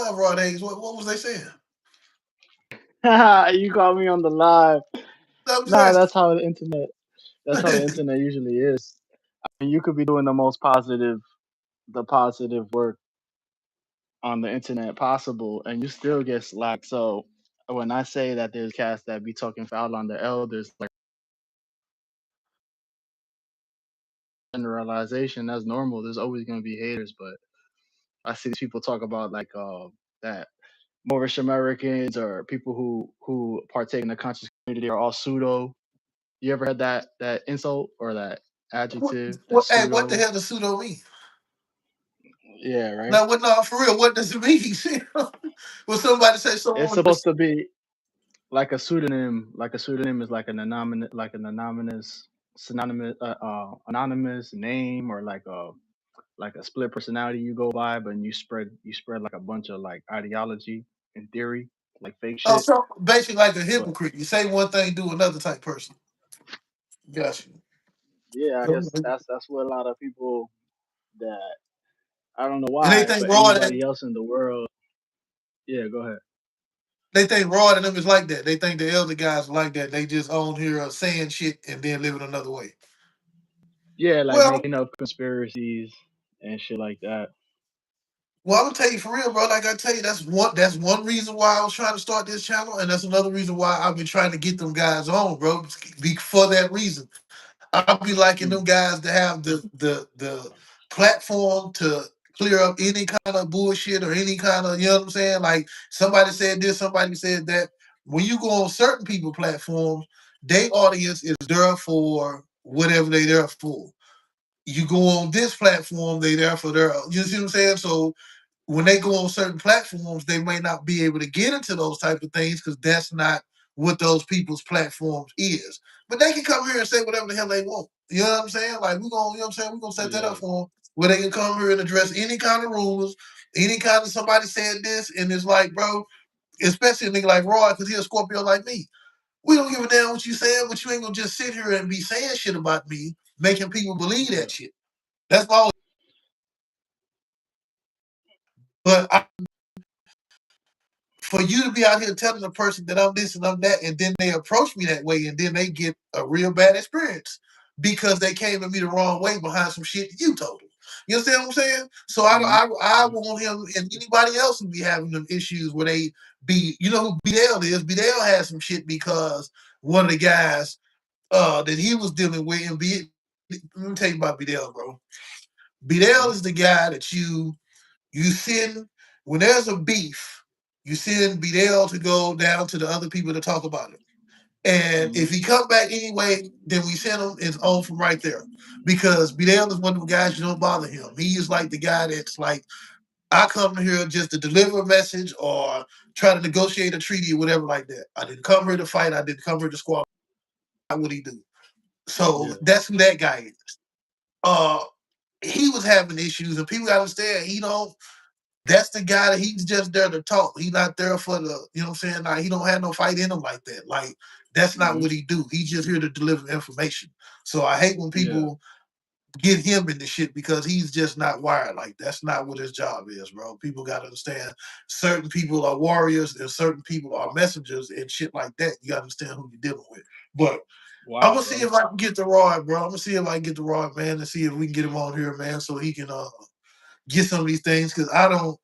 live, Rod Hayes. What was they saying? You caught me on the live. I'm just Nah, asking. that's how the internet usually is. I mean, you could be doing the positive work on the internet possible, and you still get slack. So when I say that there's cats that be talking foul on the elders, like generalization, that's normal. There's always gonna be haters, but I see these people talk about like that Moorish Americans or people who partake in the conscious community are all pseudo. You ever had that insult or that what, adjective, that hey, what the pseudo? hell does pseudo mean? Yeah, right. Now, what? No, for real. What does it mean? When somebody say It's someone supposed is to be like a pseudonym. Like a pseudonym is like an anonymous, anonymous name or like a split personality you go by, but you spread like a bunch of like ideology and theory, like fake oh, shit. so basically like a But hypocrite. You say one thing, do another type person. Gotcha. yeah, I guess And that's what a lot of people that I don't know they why, think but Rod and anybody else in the world, yeah, go ahead. they think Rod and them is like that. They think the elder guys are like that. They just on here saying shit and then living another way. Yeah, like Well, making up conspiracies and shit like that. I'm gonna tell you for real, bro. Like I tell you, that's one reason why I was trying to start this channel, and that's another reason why I've been trying to get them guys on, bro. For that reason, I'll be liking them Mm, guys to have the platform to clear up any kind of bullshit or any kind of, you know what I'm saying? Like somebody said this, somebody said that. When you go on certain people platforms, their audience is there for whatever they there for. You go on this platform, they there for their, you see what I'm saying? So when they go on certain platforms, they may not be able to get into those type of things because that's not what those people's platforms is. But they can come here and say whatever the hell they want. You know what I'm saying? Like we're gonna, you know what I'm saying? We're gonna set that up yeah, for them where they can come here and address any kind of rumors, any kind of somebody said this, and it's like, bro, especially a nigga like Roy, because he a Scorpio like me. We don't give a damn what you saying, but you ain't gonna just sit here and be saying shit about me, making people believe yeah, that shit. That's my. But for you to be out here telling a person that I'm this and I'm that, and then they approach me that way, and then they get a real bad experience because they came at me the wrong way behind some shit that you told them. You understand what I'm saying? So mhm, I mhm, want him and anybody else who be having them issues where they be, you know who BL is? BL has some shit because one of the guys that he was dealing with, and let me tell you about BL, bro. BL mhm, is the guy that you send when there's a beef, you send Bidell to go down to the other people to talk about it. And if mhm, he come back anyway, then we send him it's on from right there. Because Bidell is one of the guys you don't bother him. He is like the guy that's like, I come here just to deliver a message or try to negotiate a treaty or whatever like that. I didn't come here to fight. I didn't come here to squabble. What would he do? So yeah, that's who that guy is. Uh, he was having issues, and people gotta understand. He don't. That's the guy that he's just there to talk. He's not there for the, you know what I'm saying? Like he don't have no fight in him like that. Like that's not mhm, what he do. He's just here to deliver information. So I hate when yeah, people get him in the shit because he's just not wired like that's not what his job is, bro. People gotta understand certain people are warriors and certain people are messengers and shit like that. You gotta understand who you're dealing with. But I'm wow, gonna see bro. if I can get the Rod, bro. I'm gonna see if I can get the Rod, man, and see if we can get him on here, man, so he can get some of these things because I don't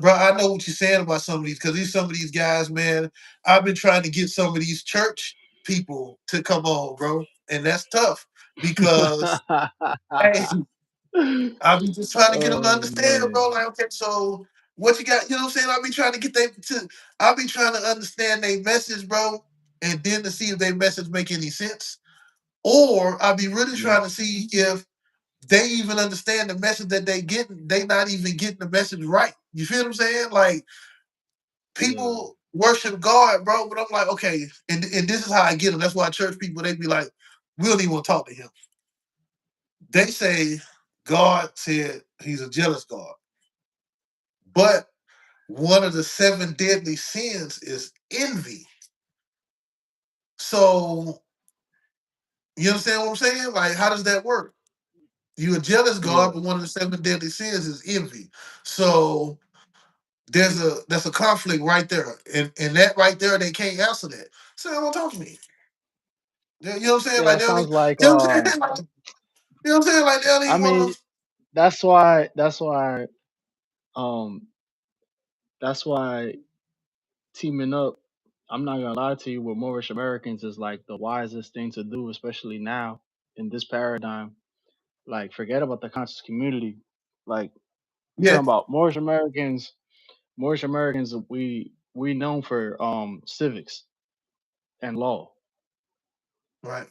bro, I know what you're saying about some of these because these some of these guys, man. I've been trying to get some of these church people to come on, bro, and that's tough because hey, I've been just trying to get them to Oh understand, bro. man, Like, okay, so what you got? You know what I'm saying? I've been trying to get them to. I've been trying to understand their message, bro, and then to see if their message make any sense, or I'll be really yeah, trying to see if they even understand the message that they getting. They not even getting the message right. You feel what I'm saying? Like yeah, people worship God, bro. But I'm like, okay, and this is how I get them. That's why church people they be like, we don't even want to talk to him. They say God said he's a jealous God, but one of the seven deadly sins is envy. So you understand what I'm saying? Like, how does that work? You a jealous God, yeah, but one of the seven deadly sins is envy. So That's a conflict right there, and that right there they can't answer that. So they won't talk to me. You know what I'm saying? Yeah, Like it they don't. sounds like You know what I'm saying? Like, you know what I'm saying? Like they don't I even want mean, to. that's why um that's why teaming up, I'm not gonna lie to you, with Moorish Americans is like the wisest thing to do, especially now in this paradigm. Like, forget about the conscious community. Like, you Yeah. talking about Moorish Americans. Moorish Americans, we known for civics and law. Right.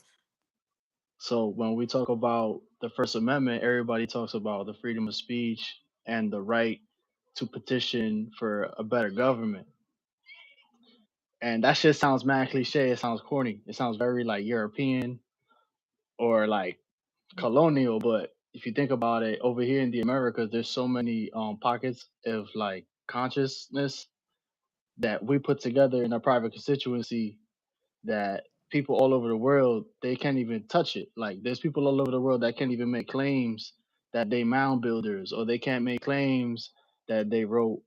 So when we talk about the First Amendment, everybody talks about the freedom of speech and the right to petition for a better government. And that shit sounds mad cliche. It sounds corny. It sounds very like European or like colonial. But if you think about it, over here in the Americas, there's so many pockets of like consciousness that we put together in our private constituency that people all over the world, they can't even touch it. Like, there's people all over the world that can't even make claims that they mound builders, or they can't make claims that they wrote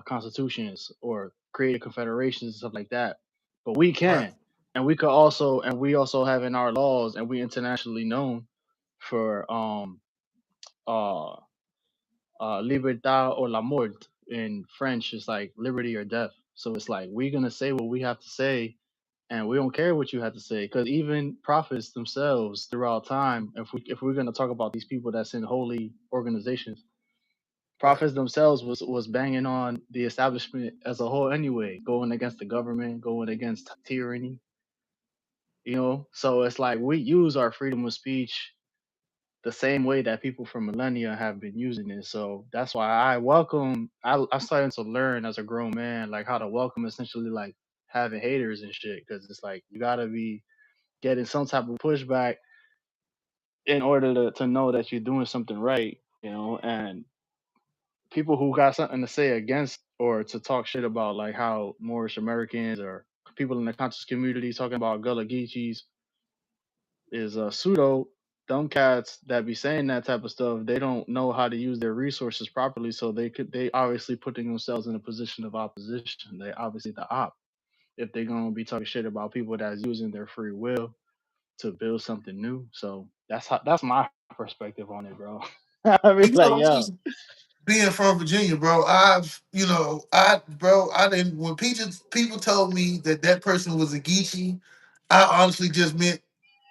constitutions or created confederations and stuff like that. But we Right. can, and we also have in our laws, and we internationally known for uh libertad or la mort in French. Is like liberty or death. So it's like we're gonna say what we have to say, and we don't care what you have to say, because even prophets themselves throughout time, if we're going to talk about these people that's in holy organizations, Right. prophets themselves was banging on the establishment as a whole anyway, going against the government, going against tyranny, so it's like we use our freedom of speech the same way that people from millennia have been using it. So that's why I'm starting to learn as a grown man, like how to welcome essentially like having haters and shit, because it's like you gotta be getting some type of pushback in order to know that you're doing something right, and people who got something to say against or to talk shit about like how Moorish Americans or people in the conscious community talking about Gullah Geechees is pseudo. Dumb cats that be saying that type of stuff, they don't know how to use their resources properly, so they obviously putting themselves in a position of opposition. They obviously the op if they're gonna be talking shit about people that's using their free will to build something new. So that's my perspective on it, bro. I mean, You like, know, yo, being from Virginia, bro, I didn't. When people told me that that person was a Geechee, I honestly just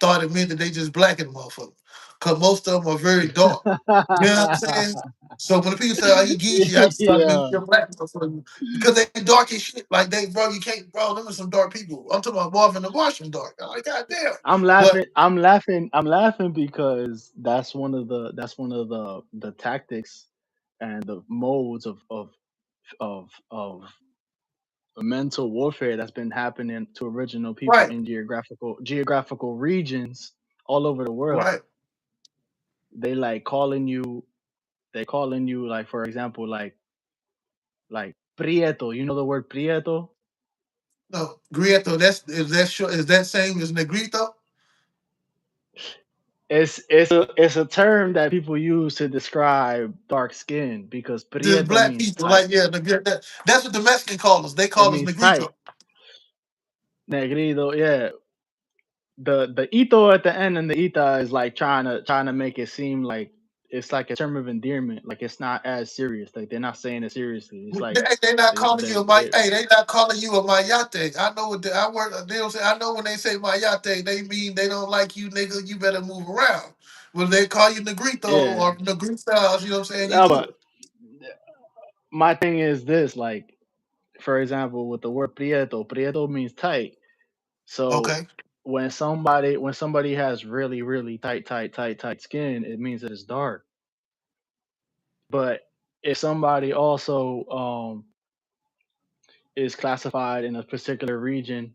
thought it meant that they just blackened motherfucker, cause most of them are very dark. You know what I'm saying? So when the people say, "Oh, he Geechee," I just thought it meant yeah. you're black motherfucker because they dark as shit. Like bro, you can't, bro. Them are some dark people. I'm talking about Marvin the Martian dark. I'm like, God damn. I'm But laughing. I'm laughing. I'm laughing because that's one of the tactics and the modes of mental warfare that's been happening to original people right, in geographical regions all over the world. right. They like calling you. They calling you, like, for example, like prieto. You know the word prieto? No, Grieto. Is that same as Negrito? It's a term that people use to describe dark skin, because There's prieto black means people, tight. like that's what the Mexican call us. They It call us means Negrito. tight. Negrito, yeah. The ito at the end and the ita is like trying to make it seem like it's like a term of endearment. Like, it's not as serious. Like, they're not saying it seriously. It's like They not they calling you they a my. they Hey, they not calling you a mayate. I know what I work. They don't say. I know when they say mayate, they mean they don't like you, nigga. You better move around. When they call you Negrito yeah. or Negritos, you know what I'm saying? You No, good. but my thing is this, like, for example, with the word prieto means tight. So Okay. when somebody has really, really tight skin, it means that it's dark. But if somebody also is classified in a particular region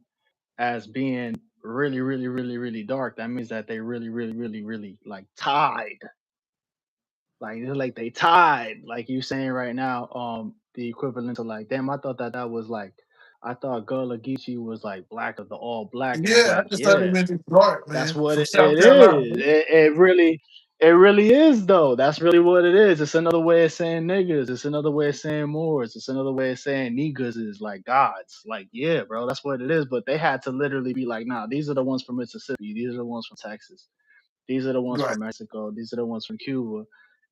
as being really, really, really, really dark, that means that they really, really, really, really like tied. Like, it's like they tied, like you saying right now, the equivalent to, like, damn, I thought that was like, I thought Gullah Geechee was like black of the all black, and it's Yeah, I like, just thought it yeah, meant it's dark, that's man. what From it South Carolina. is. It really It really is though. That's really what it is. It's another way of saying niggas. It's another way of saying Moors. It's another way of saying niggas is like gods. Like, yeah, bro, that's what it is. But they had to literally be like, nah, these are the ones from Mississippi. These are the ones from Texas. These are the ones Right. from Mexico. These are the ones from Cuba.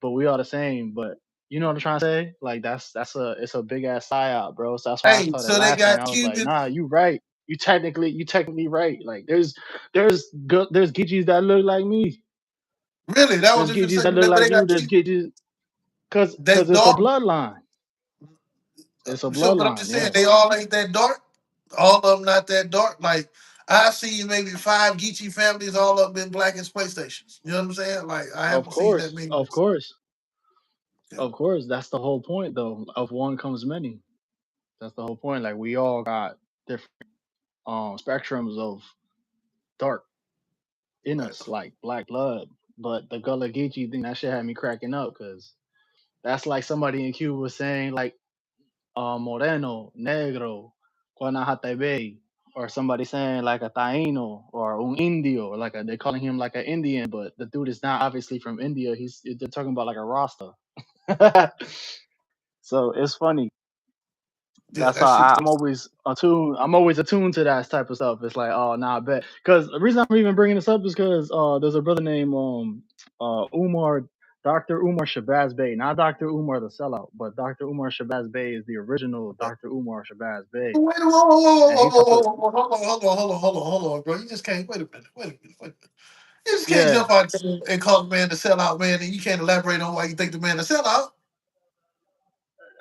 But we are the same. But you know what I'm trying to say? Like that's a it's a big ass psyop, bro. So that's why I Hey, started so they laughing. got I was like, Cuban. nah, you right. You technically right. Like there's Gitchis that look like me. Really, that was There's just Gitchis saying that look that, but like they you. got There's Cuban. Gitchis They because it's a dark. bloodline. It's a So, but I'm bloodline. just saying Yeah. they all ain't that dark. All of them not that dark. Like I see maybe five Geechee families, all of them in black and space stations. You know what I'm saying? Like I Of haven't seen that course. many. Of course. Yeah, Of course. That's the whole point, though. Of one comes many. That's the whole point. Like we all got different spectrums of dark in right. us, like black blood. But the Gullah Geechee thing, that shit had me cracking up because that's like somebody in Cuba was saying like moreno, negro, Guanajatebe, or somebody saying like a taino or un indio, like they're calling him like an Indian, but the dude is not obviously from India. They're talking about like a Rasta. So it's funny. Yeah, That's that how shit. I'm always attuned. I'm always attuned to that type of stuff. It's like, oh, nah, I bet. Because the reason I'm even bringing this up is because there's a brother named Umar, Dr. Umar Shabazz Bey, not Dr. Umar the sellout, but Dr. Umar Shabazz Bey is the original Dr. Umar Shabazz Bey, Wait, whoa, whoa, whoa, and whoa, he whoa, took a whoa, whoa, hold on, bro. You just can't. Wait a minute. Wait a minute. Wait a minute. You just can't yeah. jump out there and call the man the sellout, man, and you can't elaborate on why you think the man the sellout.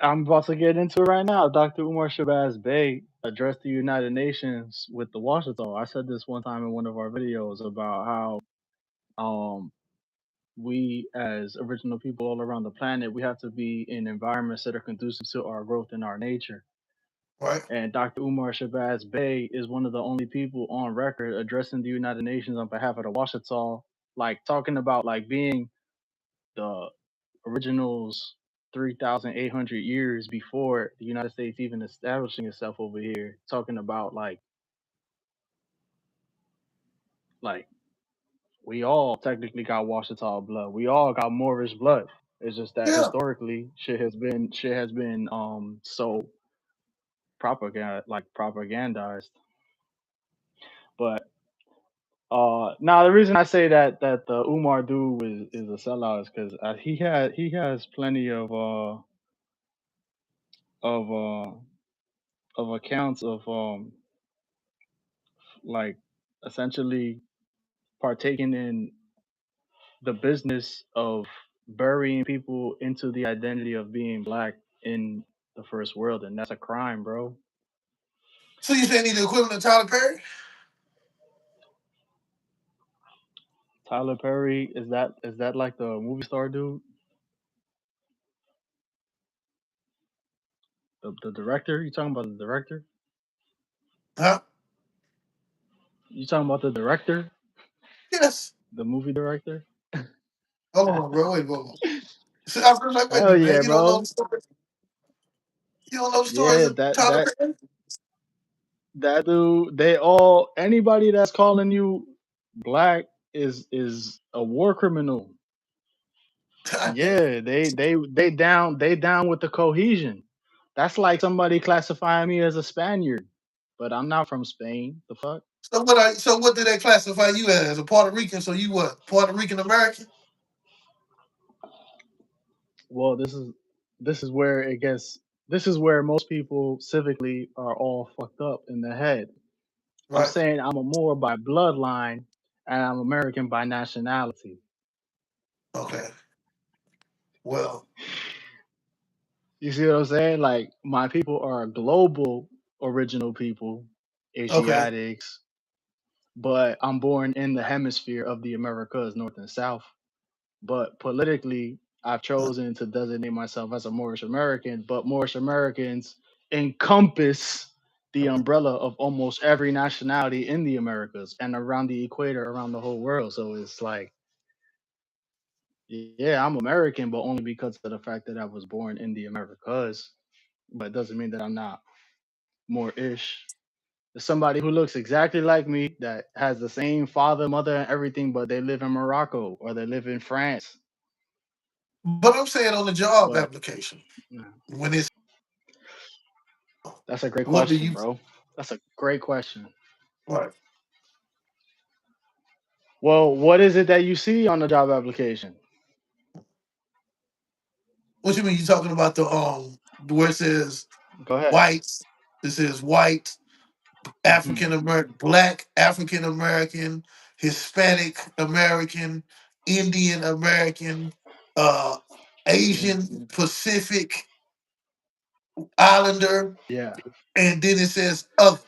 I'm about to get into it right now. Dr. Umar Shabazz Bey addressed the United Nations with the Washita. I said this one time in one of our videos about how um we as original people all around the planet, we have to be in environments that are conducive to our growth and our nature. Right. And Dr. Umar Shabazz Bey is one of the only people on record addressing the United Nations on behalf of the Washita, like talking about like being the originals 3,800 years before the United States even establishing itself over here, talking about like we all technically got Washita blood. We all got Moorish blood. It's just that Yeah. historically shit has been so propagandized. But now the reason I say that the Umar dude is a sellout is because he has plenty of uh of accounts of like essentially partaking in the business of burying people into the identity of being black in the first world, and that's a crime, bro. So you saying he's the equivalent of Tyler Perry? Tyler Perry, is that like the movie star dude, the director? You talking about the director? Huh? You talking about the director, Yes. the movie director? Hold on, bro. Wait, whoa. So I was like, wait a Hell minute, man. yeah, You don't know the bro. story. You don't know the stories Yeah, of that Tyler that Perry? that dude. They all anybody that's calling you black is a war criminal. God damn. Yeah, they down with the cohesion. That's like somebody classifying me as a Spaniard, but I'm not from Spain. The fuck? So what do they classify you as? A Puerto Rican? So you what? Puerto Rican American? Well, this is where it gets. This is where most people civically are all fucked up in the head. I'm Right. saying I'm a Moor by bloodline, and I'm American by nationality. Okay. Well, You see what I'm saying? Like my people are global original people, okay. Asiatics, but I'm born in the hemisphere of the Americas, North and South. But politically, I've chosen to designate myself as a Moorish American, but Moorish Americans encompass the umbrella of almost every nationality in the Americas and around the equator, around the whole world. So it's like, yeah, I'm American, but only because of the fact that I was born in the Americas. But it doesn't mean that I'm not more ish. There's somebody who looks exactly like me that has the same father, mother, and everything, but they live in Morocco or they live in France. But I'm saying on the job But application, yeah, when it's that's a great what do question, you bro. That's a great question. what? Well, what is it that you see on the job application? What you mean? You talking about the where it says Go ahead. whites? It says white, Hmm. African American, black, African American, Hispanic American, Indian American, uh, Asian Pacific Islander, Yeah. and then it says other.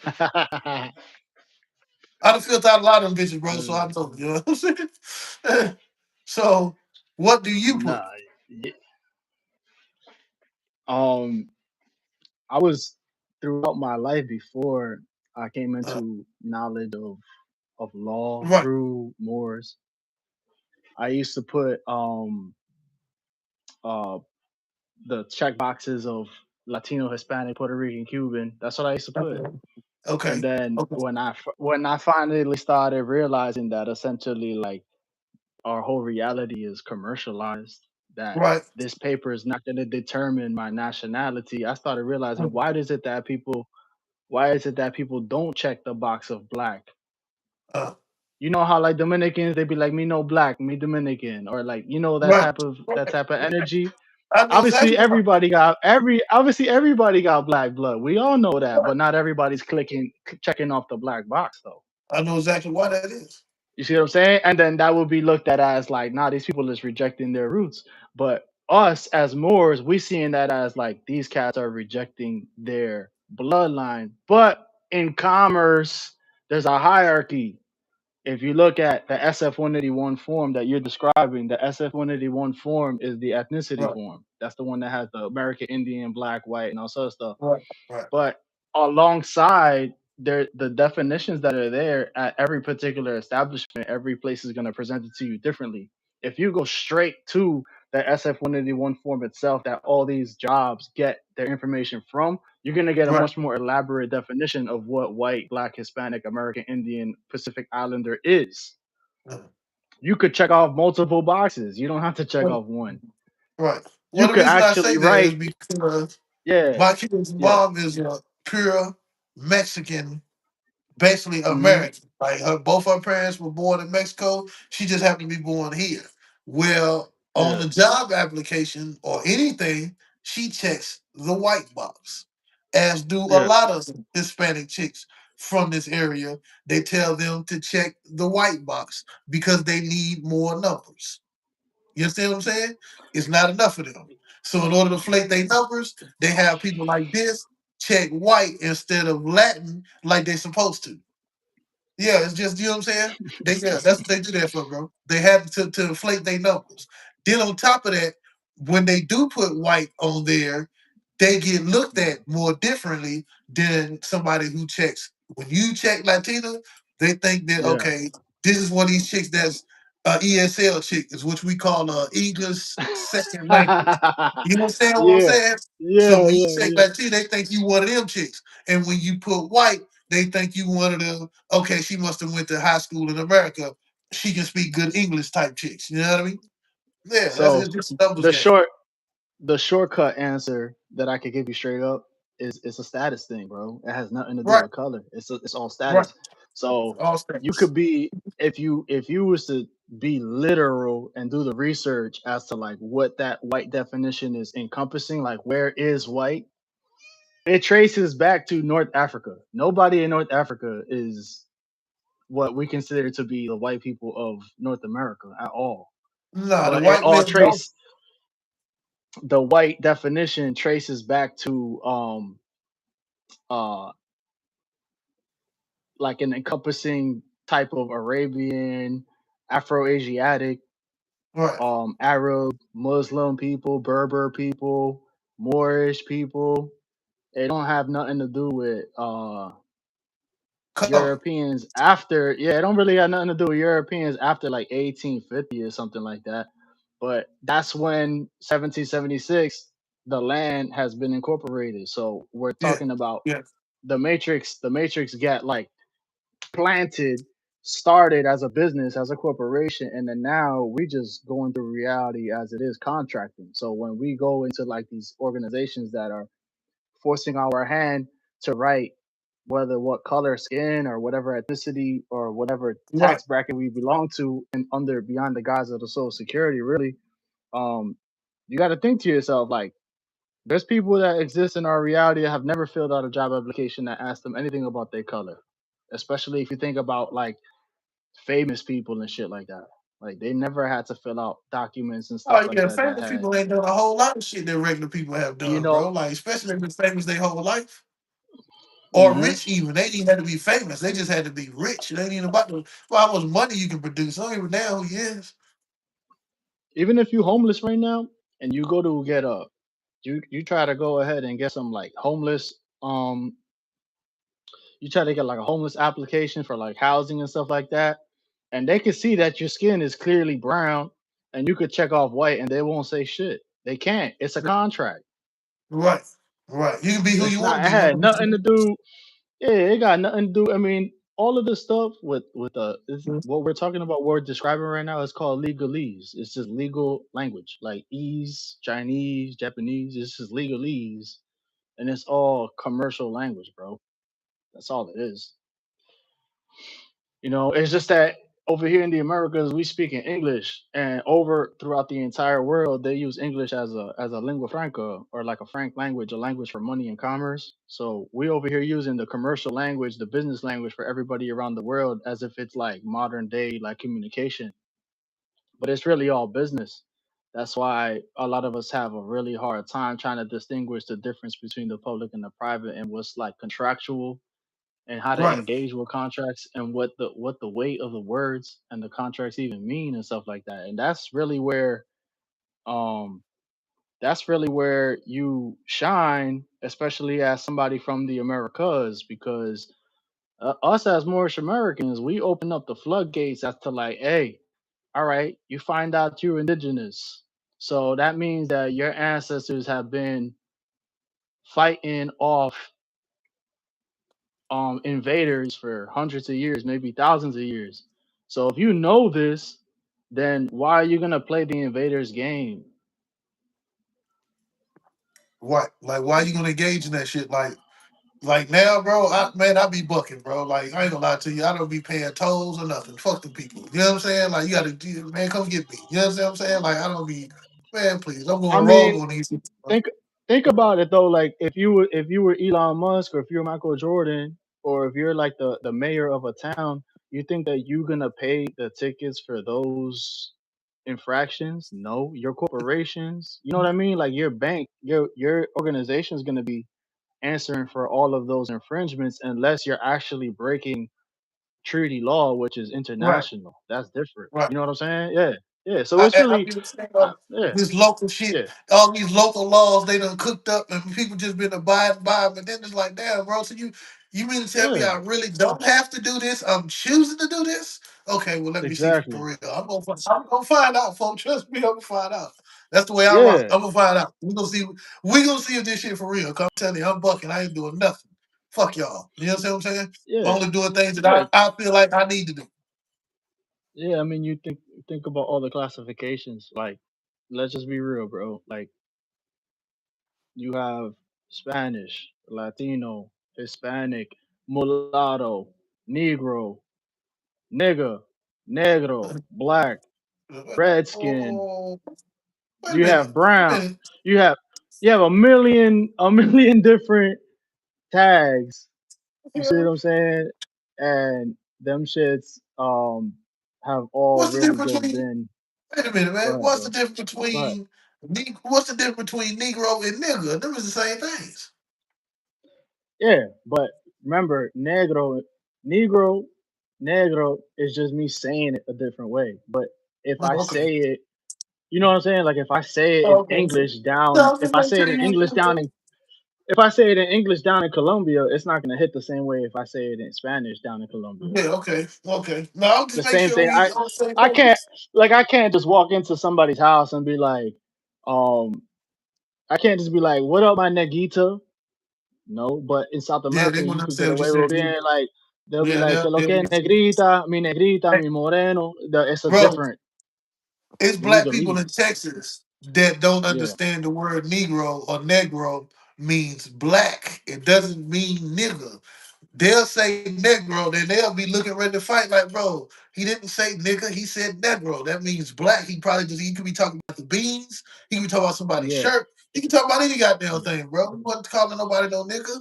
I done filled out a lot of them bitches, bro. So I know, you know what I'm saying. So, what do you put? Nah. y- Um, I was throughout my life before I came Uh, into knowledge of law right, through Moors. I used to put uh the check boxes of Latino, Hispanic, Puerto Rican, Cuban. That's what I used to put. And okay, then okay, when I finally started realizing that essentially like our whole reality is commercialized, that right, this paper is not going to determine my nationality, I started realizing why is it that people don't check the box of black? uh, You know how like Dominicans they be like me no black, me Dominican, or like right, that right. type of energy. I know exactly. Obviously everybody got black blood. We all know that, but not everybody's checking off the black box though. I know exactly why that is. You see what I'm saying? And then that would be looked at as like, nah, these people is rejecting their roots. But us as Moors, we seeing that as like these cats are rejecting their bloodline. But in commerce, there's a hierarchy. If you look at the SF-181 form that you're describing, the SF-181 form is the ethnicity Right, form. That's the one that has the American Indian, black, white, and all sorts of stuff. right, right, But alongside the definitions that are there at every particular establishment, every place is going to present it to you differently. If you go straight to the SF-181 form itself that all these jobs get their information from, you're going to get a right. much more elaborate definition of what white, black, Hispanic, American, Indian, Pacific Islander is. uh, You could check off multiple boxes. You don't have to check Right. off one. Right. Well, You the could reason I say actually that is write, because yeah, my kid's yeah. mom is a pure Mexican, basically Hmm. American. Like both her parents were born in Mexico. She just happened to be born here. Well, on Yeah, the job application or anything, she checks the white box, as do a yeah. lot of Hispanic chicks from this area. They tell them to check the white box because they need more numbers. You understand what I'm saying? It's not enough of them. So in order to inflate their numbers, they have people like this check white instead of Latin like they supposed to. Yeah, it's just you know what I'm saying. That's what they do that for, bro. They have to inflate their numbers. Then on top of that, when they do put white on there, they get looked Mhm. at more differently than somebody who checks. When you check Latina, they think that Yeah. okay, this is one of these chicks that's ESL chick, is which we call English second language. You understand what I'm Yeah. saying? So Yeah, when you yeah, check yeah. Latina, they think you one of them chicks, and when you put white, they think you one of them. Okay, she must have went to high school in America. She can speak good English type chicks. You know what I mean? Yeah, that's So it's just a numbers the game. short the shortcut answer that I could give you straight up is it's a status thing, bro. It has nothing to do Right, with color. It's all right. status. So All you status. could be if you was to be literal and do the research as to like what that white definition is encompassing, like where is white, it traces back to North Africa. Nobody in North Africa is what we consider to be the white people of North America at all. Nah, the But it white all men don't. trace the white definition traces back to uh like an encompassing type of Arabian, Afro-Asiatic, Right. Arab, Muslim people, Berber people, Moorish people. It don't have nothing to do with Color. Europeans after, yeah, it don't really have nothing to do with Europeans after like 1850 or something like that. But that's when 1776 the land has been incorporated. So we're Yeah. talking about Yeah. the Matrix got like planted, started as a business, as a corporation, and then now we just going through reality as it is contracting. So when we go into like these organizations that are forcing our hand to write whether what color skin or whatever ethnicity or whatever Right. tax bracket we belong to and under beyond the guise of the social security, really, um you got to think to yourself like there's people that exist in our reality that have never filled out a job application that asks them anything about their color, especially if you think about like famous people and shit like that. Like they never had to fill out documents and stuff Oh like yeah, that that famous had, people ain't done a whole lot of shit that regular people have you done, know. bro. Like especially if it's famous their whole life. Or Hmm. rich even. They didn't even have to be famous. They just had to be rich. They ain't even about to well, how much money you can produce. I don't even know who he is. Even if you homeless right now and you go to get a, you try to go ahead and get some like homeless, you try to get like a homeless application for like housing and stuff like that, and they can see that your skin is clearly brown, and you could check off white, and they won't say shit. They can't. It's a contract. Right. Right. You can be who It's you want not. to It be. had nothing to do. Yeah, it got nothing to do. I mean, all of this stuff with what we're talking about, what we're describing right now, is called legalese. It's just legal language, like ease, Chinese, Japanese. It's just legalese, and it's all commercial language, bro. That's all it is. It's just that over here in the Americas, we speak in English, and over throughout the entire world, they use English as a lingua franca, or like a frank language, a language for money and commerce. So we over here using the commercial language, the business language for everybody around the world, as if it's like modern day like communication, but it's really all business. That's why a lot of us have a really hard time trying to distinguish the difference between the public and the private, and what's like contractual, and how to Right. engage with contracts, and what the weight of the words and the contracts even mean and stuff like that. And um that's really where you shine, especially as somebody from the Americas, because us as Moorish Americans, we open up the floodgates as to like, hey, all right, you find out you're indigenous, so that means that your ancestors have been fighting off invaders for hundreds of years, maybe thousands of years. So if you know this, then why are you gonna play the invaders game? Right. Like why you gonna engage in that shit? Like now, bro, I be bucking, bro. Like I ain't gonna lie to you, I don't be paying tolls or nothing. Fuck them people. You know what I'm saying? Like you gotta, man, come get me. You know what I'm saying? Like I don't be, man, please. I'm I going rogue mean, on these. think think about it though. Like if you were Elon Musk, or if you're Michael Jordan, or if you're like the mayor of a town, you think that you're gonna pay the tickets for those infractions? No, your corporations. You know what I mean? Like your bank, your organization is gonna be answering for all of those infringements, unless you're actually breaking treaty law, which is Right, international. That's different. right. You know what I'm saying? Yeah, yeah. So it's I really, be the same yeah, this local shit, yeah, all these local laws they done cooked up and people just been abiding by 'em, but then it's like, damn, bro. So you mean to tell me yeah. I really don't have to do this? I'm choosing to do this. Okay, well let me see for Exactly. real. I'm gonna find out, folks. Trust me, I'm gonna find out. That's the way I rock. Yeah, I'm gonna find out. We gonna see if this shit for real. Come tell you, I'm bucking. I ain't doing nothing. Fuck y'all. You know what I'm saying? yeah, Only doing things that yeah, I feel like I need to do. yeah. I mean, you think about all the classifications. Like, let's just be real, bro. Like, you have Spanish, Latino, Hispanic, mulatto, Negro, nigga, negro, black, redskin. Oh, wait a You have minute. Wait a brown. minute. You have a million different tags. You see what Yeah. I'm saying? And them shits have all What's the really difference just between? been. Wait a minute, Go man. ahead, What's the bro. difference Go ahead. between? What's the difference between Negro and nigga? Them is the same things. Yeah, but remember, negro is just me saying it a different way. But if I Oh, okay. say it, you know what I'm saying? Like if I say it in Oh, okay. English No, down, I'm if just I making say it sure in you English down understand. in if I say it in English down in Colombia, it's not gonna hit the same way if I say it in Spanish down in Colombia. Yeah, okay, okay. No, I'm The just making same sure thing. we on the same I can't page. I can't just walk into somebody's house and be like, um, I can't just be like, "What up, my neguita?" No, but in South Yeah, they America, want you could get themselves to away say, with being like, they'll be yeah, like, que lo they'll que be saying, negrita, hey, mi moreno. It's a bro, different, it's then you black can people leave. in Texas that don't Yeah, understand the word Negro or Negro means black. It doesn't mean nigger. They'll say Negro, then they'll be looking ready to fight. Like, bro, he didn't say nigger, he said Negro. That means black. He could be talking about the beans. He could be talking about somebody's yeah, shirt. He can talk about any goddamn yeah. thing, bro. He wasn't calling nobody no nigger.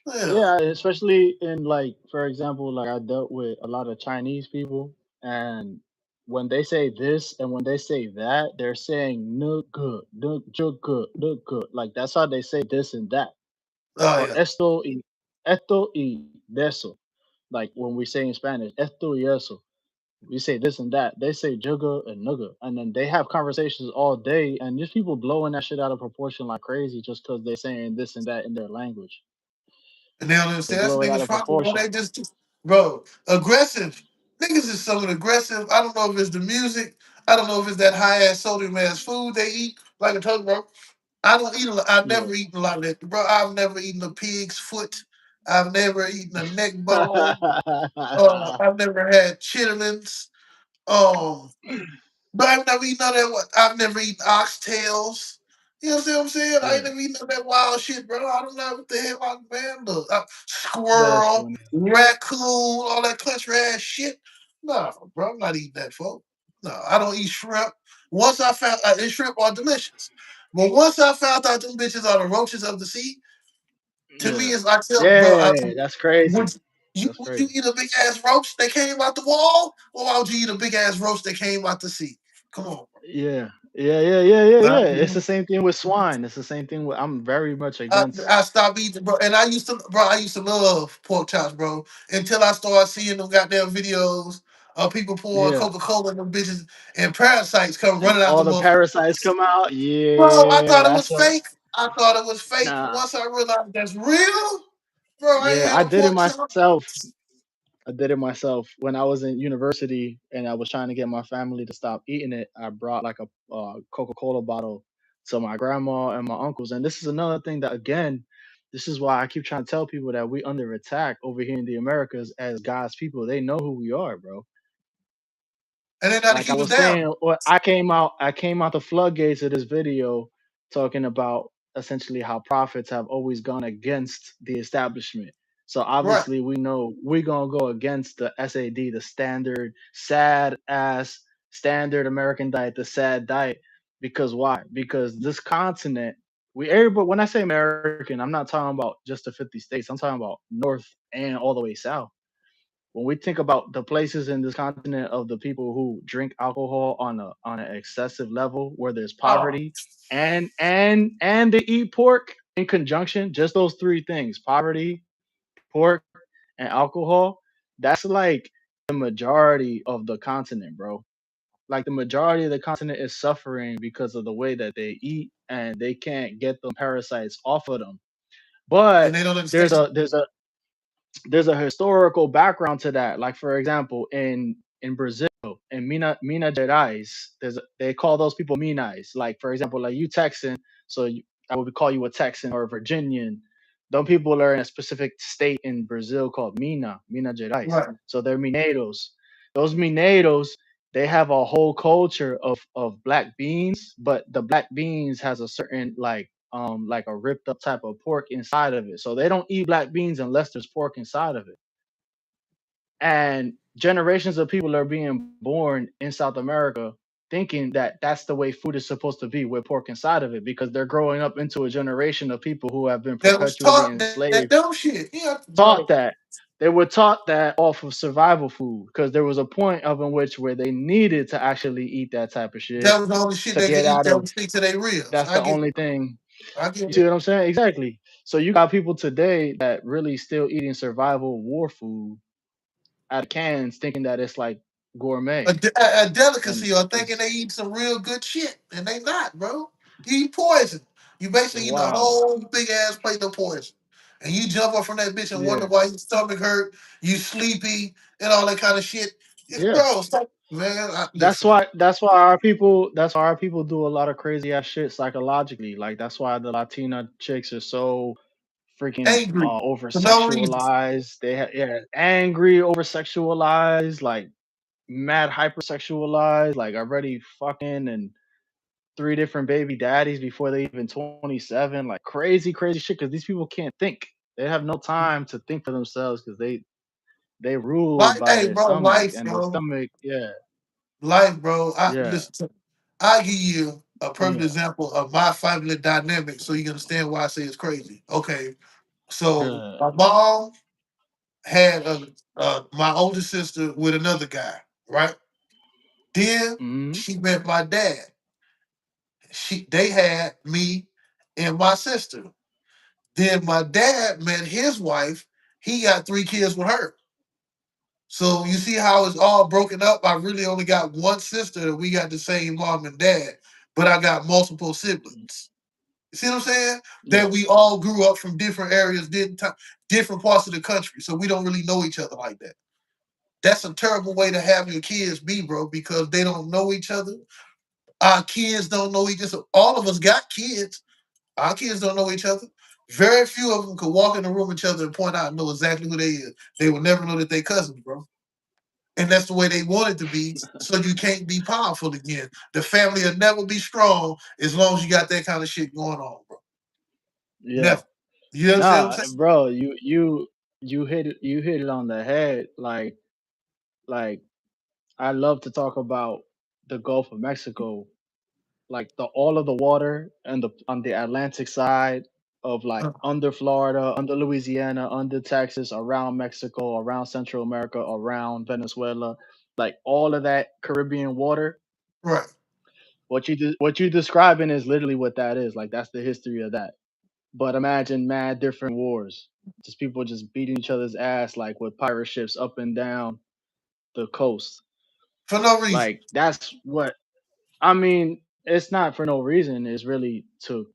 Yeah. Yeah, especially in like, for example, like I dealt with a lot of Chinese people, and when they say this and when they say that, they're saying no good, no good, no good. Like that's how they say this and that, Oh or yeah. esto y eso. Like when we say in Spanish, esto y eso. We say this and that. They say jugga and nugga, and then they have conversations all day, and just people blowing that shit out of proportion like crazy just because they're saying this and that in their language. And they don't They understand. That's blow it out niggas' of problem, bro. proportion. They just, bro, aggressive. Niggas is so aggressive. I don't know if it's the music. I don't know if it's that high ass sodium ass food they eat. Like I told you, bro, I don't eat. I've Yeah. never eaten a lot of that, bro. I've never eaten a pig's foot. I've never eaten a neck bone. I've never had chitlins. Um, but I've never eaten none of that. I've never eaten oxtails. You know what I'm saying? I ain't Yeah, never eaten none of that wild shit, bro. I don't know what the hell I man. Look, that's squirrel, funny. raccoon, all that country ass shit. No, bro, I'm not eating that, folks. No, I don't eat shrimp. Once I found out, and shrimp are delicious. But once I found out them bitches are the roaches of the sea, to me Yeah, it's like, bro, yeah, that's would crazy. That's would you crazy. eat a big ass roach that came out the wall, or why would you eat a big ass roach that came out the sea? Come on, Yeah, yeah. It's bro. the same thing with swine. It's the same thing with. I'm very much against. I stopped eating, bro. And I used to love pork chops, bro. Until I started seeing them goddamn videos of people pouring Yeah, Coca Cola in them bitches and parasites come and running out the all the parasites motherfuckers. come out. Bro, I Yeah, thought it that's was a fake. I thought it was fake. nah. Once I realized that's real, bro, I ain't Yeah, had I a did it pork chop. myself. I did it myself when I was in university and I was trying to get my family to stop eating it. I brought like a Coca-Cola bottle to my grandma and my uncles. And this is another thing that, again, this is why I keep trying to tell people that we under attack over here in the Americas as God's people. They know who we are, bro. And they not to Like I keep us was down. saying, I came out the floodgates of this video talking about essentially how prophets have always gone against the establishment. So Right. obviously we know we're gonna go against the SAD, the standard sad ass standard American diet, the sad diet. Because why? Because this continent, we everybody when I say American, I'm not talking about just the 50 states. I'm talking about north and all the way south. When we think about the places in this continent of the people who drink alcohol on an excessive level where there's Oh, poverty and they eat pork in conjunction, just those three things, poverty, pork, and alcohol, that's like the majority of the continent, bro. Like the majority of the continent is suffering because of the way that they eat and they can't get the parasites off of them. and But they don't there's understand. a historical background to that. Like for example, in Brazil, in Minas Gerais, they call those people Minas. Like for example, like you Texan, so I would call you a Texan or a Virginian. Those people are in a specific state in Brazil called Minas Gerais. Right. So they're Mineiros. Those Mineiros, they have a whole culture of black beans, but the black beans has a certain like a ripped up type of pork inside of it. So they don't eat black beans unless there's pork inside of it. And generations of people are being born in South America thinking that that's the way food is supposed to be with pork inside of it because they're growing up into a generation of people who have been That was perpetually taught that enslaved, dumb shit. Yeah, taught bro. that. They were taught that off of survival food because there was a point of in which where they needed to actually eat that type of shit That was the only shit to they could get eat out that of. would stick to their ribs. That's I the get it. only thing. I get You see it. what I'm saying? Exactly. So you got people today that really still eating survival war food out of cans, thinking that it's like gourmet, A and delicacy or thinking it's they eat some real good shit, and they not, bro. You eat poison. You basically eating a wild. whole big ass plate of poison, and you jump up from that bitch and wonder Yeah, why your stomach hurt, you sleepy, and all that kind of shit. yeah. Bro, stop, man. That's Listen, why. That's why our people do a lot of crazy ass shit psychologically. Like that's why the Latina chicks are so freaking angry over for no reason. sexualized. They yeah, angry, over sexualized, like mad hypersexualized, like already fucking and three different baby daddies before they even 27, like crazy, crazy shit. Because these people can't think. They have no time to think for themselves because they ruled Like, by hey, their bro, stomach, life, and the bro, stomach, yeah, life, bro. I yeah, listen. I give you a perfect yeah, example of my family dynamic, so you can understand why I say it's crazy. Okay, so yeah. my mom had my older sister with another guy, right? Then Hmm. she met my dad. They had me and my sister. Then my dad met his wife. He got 3 kids with her. So you see how it's all broken up. I really only got one sister. We got the same mom and dad, but I got multiple siblings. You see what I'm saying? Yeah, That we all grew up from different areas, different parts of the country, so we don't really know each other like that. That's a terrible way to have your kids be, bro, because they don't know each other. Our kids don't know each other. All of us got kids. Our kids don't know each other. Very few of them could walk in the room with each other and point out and know exactly who they is. They will never know that they cousins, bro. And that's the way they want it to be. So you can't be powerful again. The family will never be strong as long as you got that kind of shit going on, bro. yeah. Never. You understand what Nah, I'm saying? bro, you hit it on the head. Like I love to talk about the Gulf of Mexico, like the all of the water and the on the Atlantic side of like Uh, under Florida, under Louisiana, under Texas, around Mexico, around Central America, around Venezuela, like all of that Caribbean water. right. What you describing is literally what that is. Like that's the history of that. But imagine mad different wars. Just people just beating each other's ass like with pirate ships up and down the coast. For no reason. Like that's what I mean. It's not for no reason. It's really to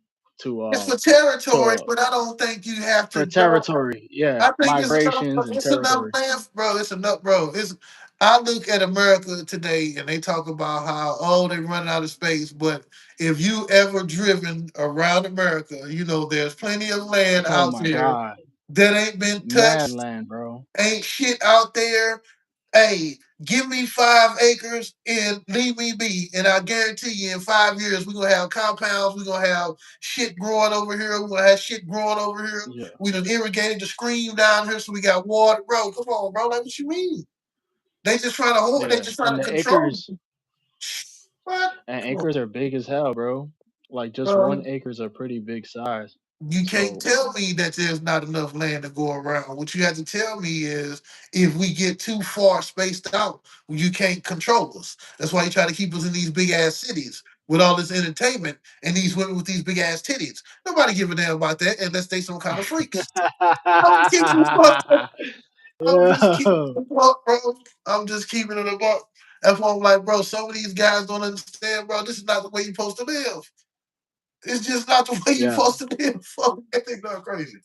It's for territory, to but I don't think you have to for go. territory. Yeah, I think it's enough. migrations and It's enough territory. land, bro. It's enough, bro. It's. I look at America today, and they talk about how they running out of space. But if you ever driven around America, you know there's plenty of land Oh out my there god, that ain't been mad touched. land, bro. Ain't shit out there. Hey, give me 5 acres and leave me be, and I guarantee you, in 5 years, we're gonna have compounds. We're gonna have shit growing over here. We're gonna have shit growing over here. Yeah, We done irrigated the stream down here, so we got water, bro. Come on, bro. Like what you mean? They just trying to hold. They yeah. just trying And to the control. acres What? and Come on, acres are big as hell, bro. Like just one bro. acres are pretty big size. You can't So tell me that there's not enough land to go around. What you have to tell me is if we get too far spaced out, you can't control us. That's why you try to keep us in these big ass cities with all this entertainment and these women with these big ass titties. Nobody give a damn about that unless they some kind of freaks. I'm just keeping it a buck, bro. I'm just keeping yeah, it a buck, bro. I'm just keeping it a buck. That's why I'm like, bro, some of these guys don't understand, bro. This is not the way you're supposed to live. It's just not the way you're yeah. supposed to live, folks. That thing not crazy.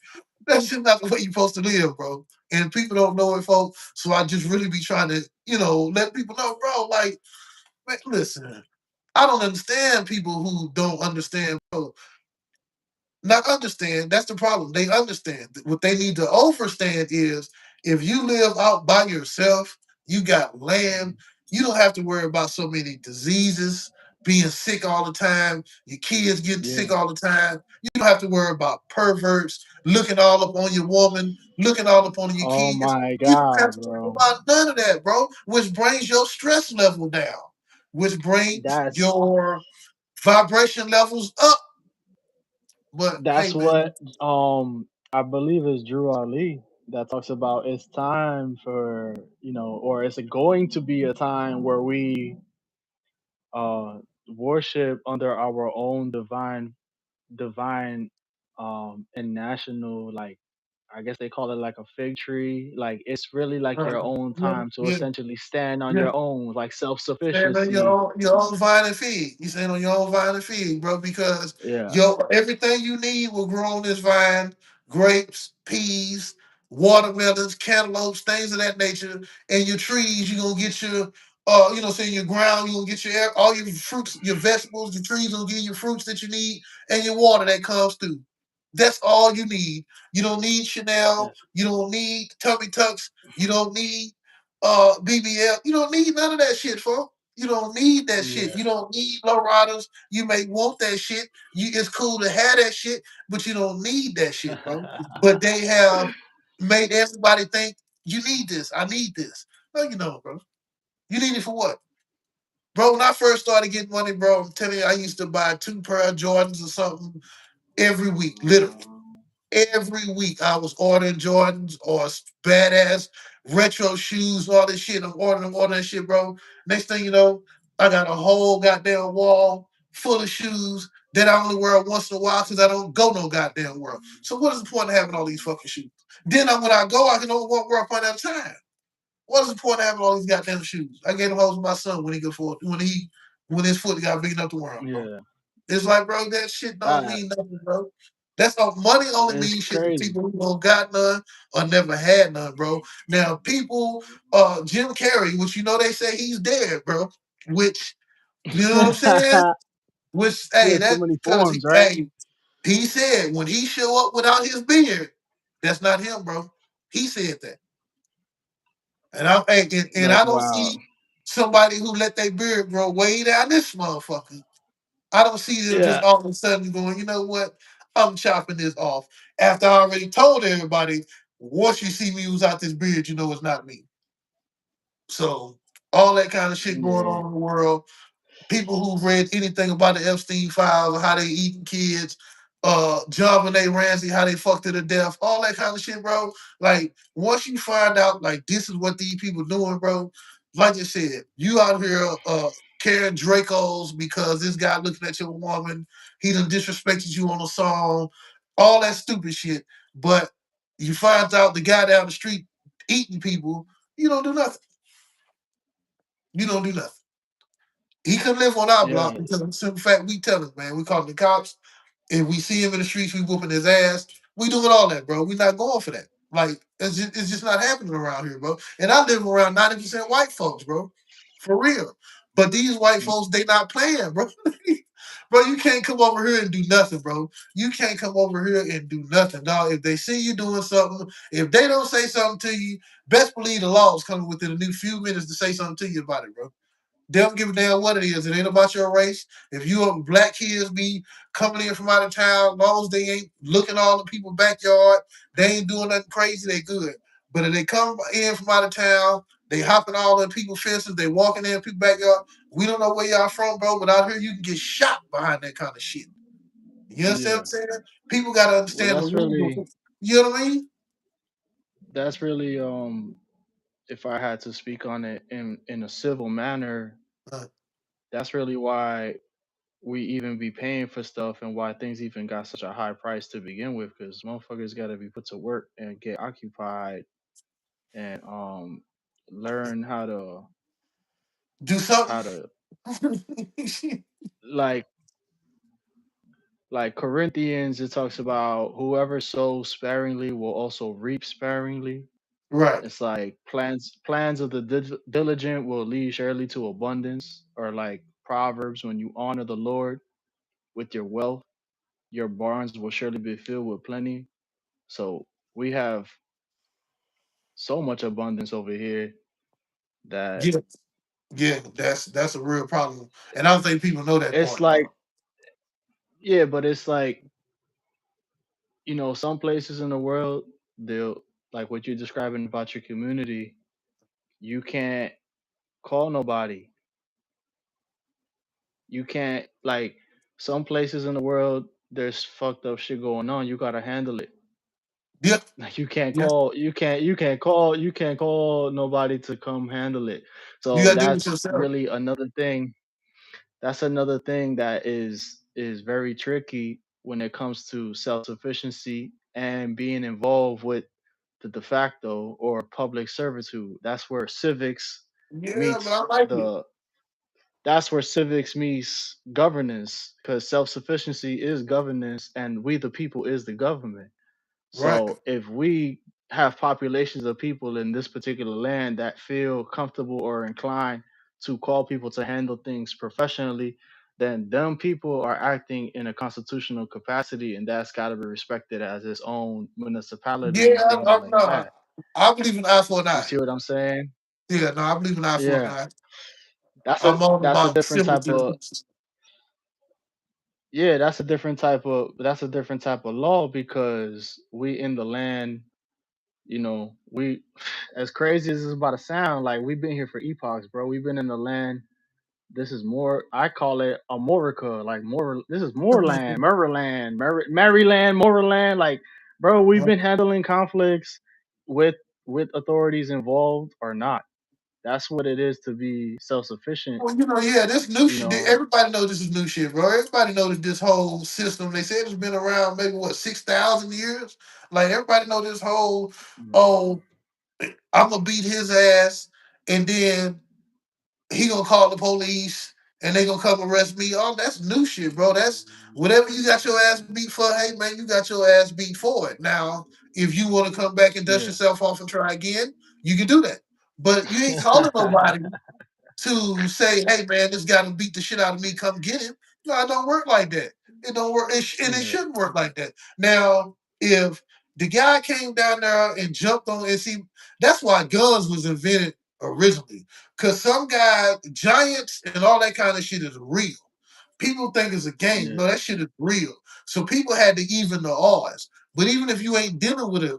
That's just not the way you're supposed to live, bro. And people don't know it, folks. So I just really be trying to, let people know, bro. Like, man, listen, I don't understand people who don't understand, bro. Not understand. That's the problem. They understand. What they need to understand is if you live out by yourself, you got land, you don't have to worry about so many diseases, being sick all the time, your kids getting sick Yeah. all the time. You don't have to worry about perverts looking all up on your woman, looking all up on your Oh kids. my You don't have god, to worry bro. about none of that, bro, which brings your stress level down, which brings That's your vibration levels up. But hey, that's man. what I believe is Drew Ali that talks about it's time for, or it's going to be a time where we uh worship under our own divine and national, like I guess they call it like a fig tree. Like it's really like your own Yeah, time to yeah, essentially stand on yeah. your own, like Stand on self-sufficiency. your own vine and feed. You stand on your own vine and feed, bro, because Yeah. your everything you need will grow on this vine: grapes, peas, watermelons, cantaloupes, things of that nature. And your trees, you're gonna get your saying your ground, you're gonna get all your fruits, your vegetables, your trees will give you fruits that you need, and your water that comes through. That's all you need. You don't need Chanel. Yes. You don't need tummy tucks. You don't need BBL. You don't need none of that shit, folks. You don't need that shit. Yeah. You don't need low riders. You may want that shit. It's cool to have that shit, but you don't need that shit, bro. But they have made everybody think you need this. I need this. No, you don't, bro. You need it for what? Bro, when I first started getting money, bro, I'm telling you, I used to buy two pair of Jordans or something every week, literally. Every week I was ordering Jordans or badass retro shoes, all this shit. I'm ordering shit, bro. Next thing you know, I got a whole goddamn wall full of shoes that I only wear once in a while because I don't go no goddamn world. So what is the point of having all these fucking shoes? Then when I go, I can only wear one at a time. What is the point of having all these goddamn shoes? I gave them hoes to my son when his foot got big enough to wear them, bro. Yeah. It's like, bro, that shit don't That mean nothing, bro. That's all. Money only is means shit to crazy. people who don't got none or never had none, bro. Now, people, Jim Carrey, which you know they say he's dead, bro. Which you know what I'm saying? Which He hey, has so that many because forms, right? he said when he show up without his beard, that's not him, bro. He said that, and That's I don't wild. see somebody who let their beard grow way down this motherfucker. I don't see them just Yeah. all of a sudden going, you know what? I'm chopping this off. After I already told everybody, once you see me without this beard, you know it's not me. So all that kind of shit going Yeah. on in the world, people who've read anything about the Epstein files, how they eating kids, John Benet Ramsey, how they fucked her to death, all that kind of shit, bro. Like once you find out, like this is what these people doing, bro. Like you said, you out here carrying Dracos because this guy looking at your woman, he done disrespected you on a song, all that stupid shit. But you find out the guy down the street eating people, you don't do nothing. You don't do nothing. He couldn't live on our block Yeah. until the simple fact we tell him, man. We call the cops. If we see him in the streets, we whooping his ass. We doing all that, bro. We not going for that. Like it's just not happening around here, bro. And I live around 90% white folks, bro. For real. But these white folks, they not playing, bro. Bro, you can't come over here and do nothing, bro. You can't come over here and do nothing, dog. If they see you doing something, if they don't say something to you, best believe the law is coming within a new few minutes to say something to you about it, bro. They don't give a damn what it is. It ain't about your race. If you a black kids be coming in from out of town, as long as they ain't looking all the people backyard, they ain't doing nothing crazy, they good. But if they come in from out of town, they hopping all the people fences, they walking in people backyard. We don't know where y'all from, bro, but out here you can get shot behind that kind of shit. You understand what Yeah. I'm saying? People gotta Well, understand the rules. You know what I mean? that's really if I had to speak on it in a civil manner, Uh, that's really why we even be paying for stuff and why things even got such a high price to begin with, because motherfuckers got to be put to work and get occupied and learn do how something. to like Corinthians, it talks about whoever sows sparingly will also reap sparingly. Right. It's like plans of the diligent will lead surely to abundance, or like Proverbs, when you honor the Lord with your wealth, your barns will surely be filled with plenty. So we have so much abundance over here that Yeah. Yeah, that's a real problem. And I don't think people know that it's part. like, yeah, but it's like, some places in the world, they'll, like what you're describing about your community, you can't call nobody. You can't, like, some places in the world, there's fucked up shit going on. You gotta handle it. Yeah, Like you can't yeah. call, you can't call nobody to come handle it. You So gotta do it that's yourself. really another thing. That's another thing that is very tricky when it comes to self sufficiency and being involved with the de facto or public servitude. Yeah, but I like it. The that's where civics meets governance, because self sufficiency is governance and we the people is the government. Right. So if we have populations of people in this particular land that feel comfortable or inclined to call people to handle things professionally, then them people are acting in a constitutional capacity, and that's got to be respected as its own municipality Yeah, and things like no, that. I believe in eye for an You eye. see what I'm saying? Yeah, no, I believe in eye for an Yeah, eye. that's a I'm all that's a about different type sympathy. of yeah, that's a different type of law because we in the land, we as crazy as it's about to sound, like we've been here for epochs, bro. We've been in the land. This is more. I call it Amorica, like more. This is Moorland, Maryland, Maryland, Moorland. Like, bro, we've been handling conflicts with authorities involved or not. That's what it is to be self sufficient. Well, yeah, this new You shit. know. Everybody knows this is new shit, bro. Everybody knows that this whole system. They said it's been around maybe what 6,000 years. Like everybody know this whole. Mm, Oh, I'm gonna beat his ass, and then he gonna call the police, and they gonna come arrest me. Oh, that's new shit, bro. That's whatever you got your ass beat for. Hey, man, you got your ass beat for it. Now, if you want to come back and dust yeah. yourself off and try again, you can do that. But you ain't calling nobody to say, "Hey, man, this guy done beat the shit out of me. Come get him." No, it don't work like that. It don't work, and it yeah. shouldn't work like that. Now, if the guy came down there and jumped on, and see, that's why guns was invented originally. Because some guy, giants and all that kind of shit is real. People think it's a game. Yeah. No, that shit is real. So people had to even the odds. But even if you ain't dealing with a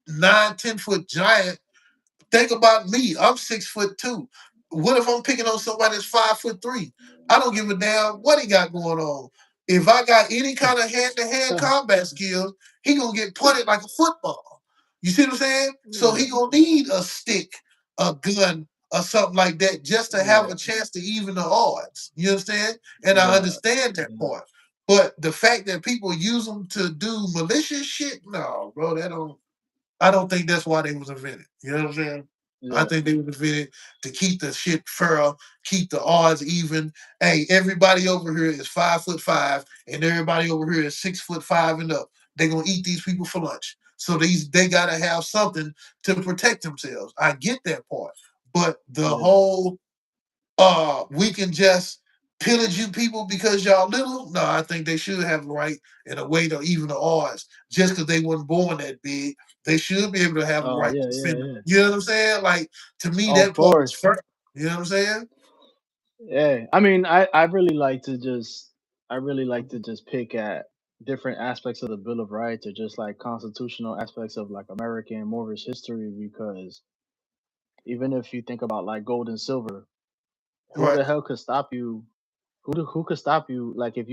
9, 10 foot giant, think about me. I'm 6'2". What if I'm picking on somebody that's 5'3"? I don't give a damn what he got going on. If I got any kind of hand-to-hand combat skills, he gonna get punted like a football. You see what I'm saying? So Yeah. he gonna need a stick, a gun, or something like that just to have Yeah. a chance to even the odds. You understand? And I Yeah. understand that Yeah. part. But the fact that people use them to do malicious shit, no, bro, that don't. I don't think that's why they was invented. You know what I'm saying? I Yeah. think they was invented to keep the shit fair, keep the odds even. Hey, everybody over here is 5'5", and everybody over here is 6'5" and up. They're gonna eat these people for lunch. So they gotta have something to protect themselves. I get that part. But the Yeah. whole we can just pillage you people because y'all little. No, I think they should have a right and a way to even the odds. Just because they weren't born that big, they should be able to have a Oh right to yeah. Yeah. defend them. Yeah. You know what I'm saying? Like to me, Of that part is course. fair. You know what I'm saying? Yeah, I mean, I really like to just pick at different aspects of the Bill of Rights or just like constitutional aspects of like American Moorish history because even if you think about like gold and silver, who Right. the hell could stop you? Who could stop you? Like if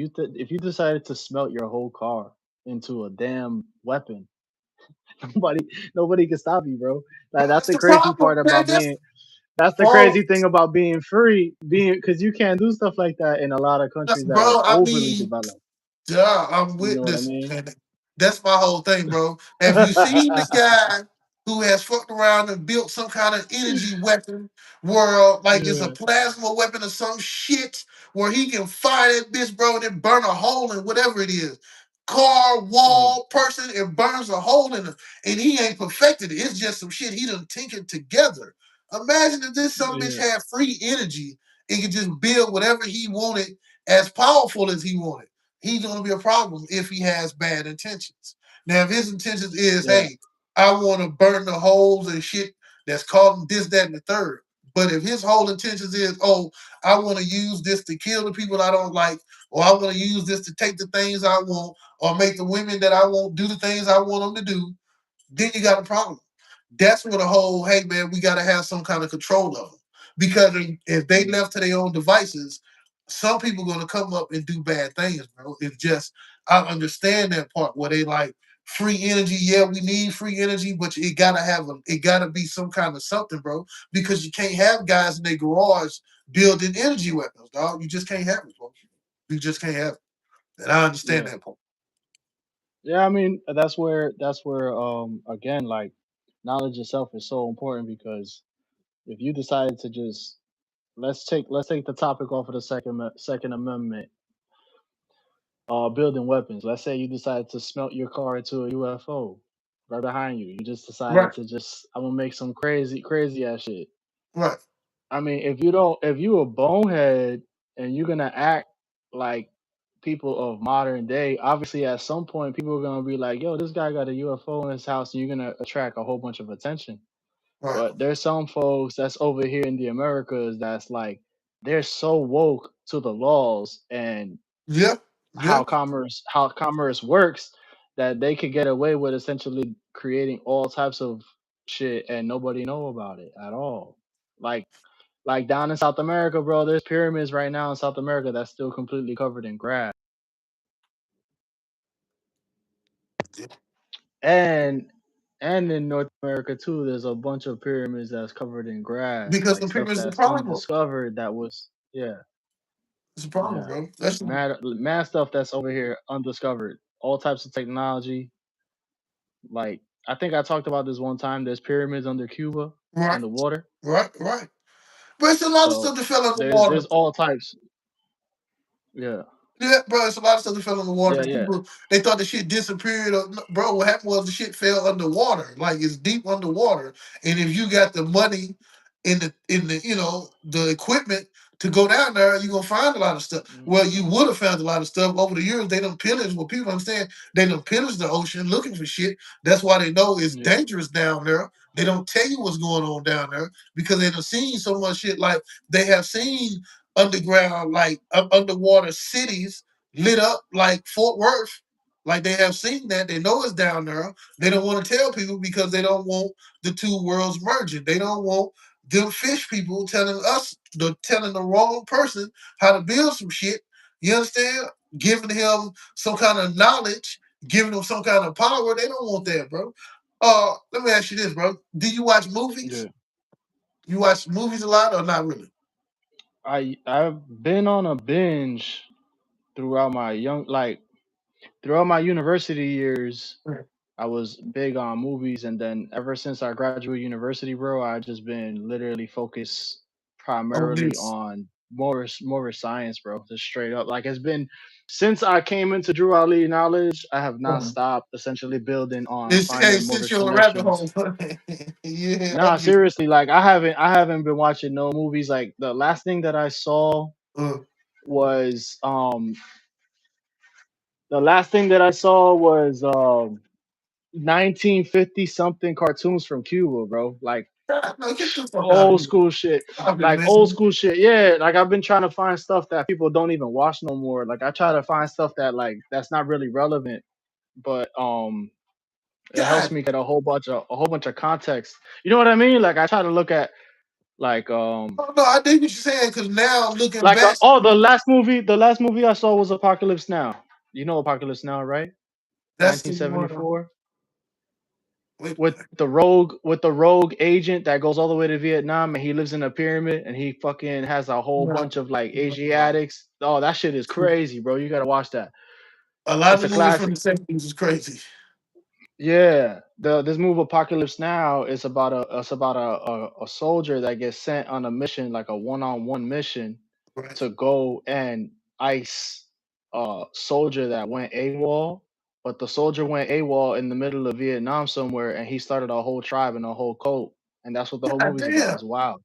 you decided to smelt your whole car into a damn weapon, nobody nobody can stop you, bro. Like that's That's the the crazy problem, part man. about being That's the Bro, crazy thing about being free, being because you can't do stuff like that in a lot of countries that are bro. I overly mean, developed. duh, I'm You with know what I this. mean? And that's my whole thing, bro. Have you seen the guy who has fucked around and built some kind of energy weapon where like it's a Yeah. plasma weapon or some shit where he can fire that bitch, bro, and then burn a hole in whatever it is. Car, Mm, wall, person, it burns a hole in it. And he ain't perfected it. It's just some shit he done tinkered together. Imagine if this some bitch yeah. had free energy and could just build whatever he wanted as powerful as he wanted. He's going to be a problem if he has bad intentions. Now, if his intentions is, Yeah. hey, I want to burn the holes and shit that's causing this, that, and the third. But if his whole intentions is, oh, I want to use this to kill the people I don't like, or I want to use this to take the things I want, or make the women that I want do the things I want them to do, then you got a problem. That's where the whole, hey man, we got to have some kind of control of them. Because if they Yeah. left to their own devices, some people going to come up and do bad things, bro. It's just, I understand that part where they like free energy. Yeah, we need free energy, but it got to be some kind of something, bro. Because you can't have guys in their garage building energy weapons, dog. You just can't have it, bro. You just can't have it. And I understand Yeah. that part. Yeah. I mean, that's where again like knowledge itself is so important because if you decide to just let's take the topic off of the Second Amendment, building weapons. Let's say you decide to smelt your car into a UFO right behind you. You just decided Right, to just I'm gonna make some crazy ass shit. right. I mean, if you a bonehead and you're gonna act like people of modern day, obviously at some point people are gonna be like, "Yo, this guy got a UFO in his house," and you're gonna attract a whole bunch of attention. Right. But there's some folks that's over here in the Americas that's like they're so woke to the laws and Yeah. Yeah. how commerce works that they could get away with essentially creating all types of shit and nobody know about it at all. Like like down in South America, bro, there's pyramids right now in South America that's still completely covered in grass. Yeah. And and in North America too, there's a bunch of pyramids that's covered in grass, Because like the stuff people is the that's problem. undiscovered that was yeah, It's a problem, yeah. bro. That's Mad stuff that's over here undiscovered. All types of technology. Like I think I talked about this one time. There's pyramids under Cuba right. in the water. Right. Right. But it's a lot of So stuff that fell in the there's water. all types. Yeah. Yeah, bro, it's a lot of stuff that fell in the water. Yeah, 'Cause yeah. people they thought the shit disappeared. Or, no, bro, what happened was the shit fell underwater, like it's deep underwater. And if you got the money in the the equipment to go down there, you're gonna find a lot of stuff. Well, Mhm. you would have found a lot of stuff over the years. They done pillaged. What people understand, they done pillaged the ocean looking for shit. That's why they know it's Yeah. dangerous down there. They don't tell you what's going on down there because they done seen so much shit. Like they have seen underground, like underwater cities lit up like Fort Worth. Like they have seen that. They know it's down there. They don't want to tell people because they don't want the two worlds merging. They don't want them fish people telling the wrong person how to build some shit. You understand? Giving him some kind of knowledge, giving him some kind of power. They don't want that, bro. Let me ask you this, bro. Do you watch movies? Yeah. You watch movies a lot or not really? I've been on a binge throughout my throughout my university years. I was big on movies, and then ever since I graduated university, bro, I just been literally focused On primarily this. on more science, bro. Just straight up, like it's been since I came into Drew Ali Knowledge, I have not stopped essentially building on It's hey, finding more since you're a rabbit hole. connections. Yeah, I Nah, get it. seriously, like I haven't been watching no movies. Like the last thing that I saw Uh, was the last thing that I saw was 1950 something cartoons from Cuba, bro. Like no, get the fuck out of old here. school shit. I've been Like old listening. school shit. Yeah, like I've been trying to find stuff that people don't even watch no more. Like I try to find stuff that like that's not really relevant, but it helps God, me get a whole bunch of context. You know what I mean? Like I try to look at like oh, no, I dig what you're saying because now looking back, oh the last movie I saw was Apocalypse Now. You know Apocalypse Now, right? that's the one. 1974 Wait, with the rogue agent that goes all the way to Vietnam and he lives in a pyramid and he fucking has a whole no, bunch of like no. Asiatics. Oh, that shit is crazy, bro. You gotta watch that. A lot of It's the a movies from classic. the 70s is crazy. Yeah, the this movie Apocalypse Now is about a soldier that gets sent on a mission, like a one-on-one mission, Right. to go and ice a soldier that went AWOL. But the soldier went AWOL in the middle of Vietnam somewhere, and he started a whole tribe and a whole cult, and that's what the whole God movie's about. damn. It's wild.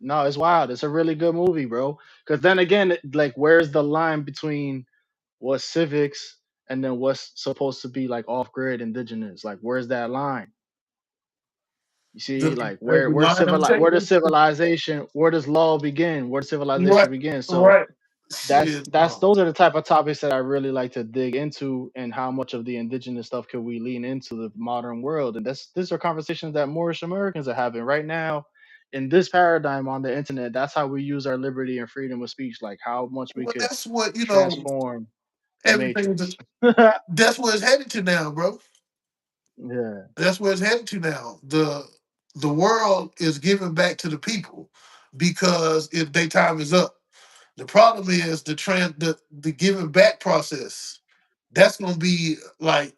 No, it's wild. It's a really good movie, bro. Because then again, like, where's the line between what's civics and then what's supposed to be like off grid indigenous? Like, where's that line? You see, like There's a line I'm where does taking. civilization, where does law begin? Where does Right. civilization begin? So Right. that's Shit. that's those are the type of topics that I really like to dig into, and how much of the indigenous stuff can we lean into the modern world. And these are conversations that Moorish Americans are having right now in this paradigm on the internet. That's how we use our liberty and freedom of speech, like how much we Well, could that's what, transform the everything, matrix. that's where it's headed to now, bro. Yeah. That's where it's headed to now. The world is giving back to the people because if their time is up. The problem is the giving back process. That's gonna be like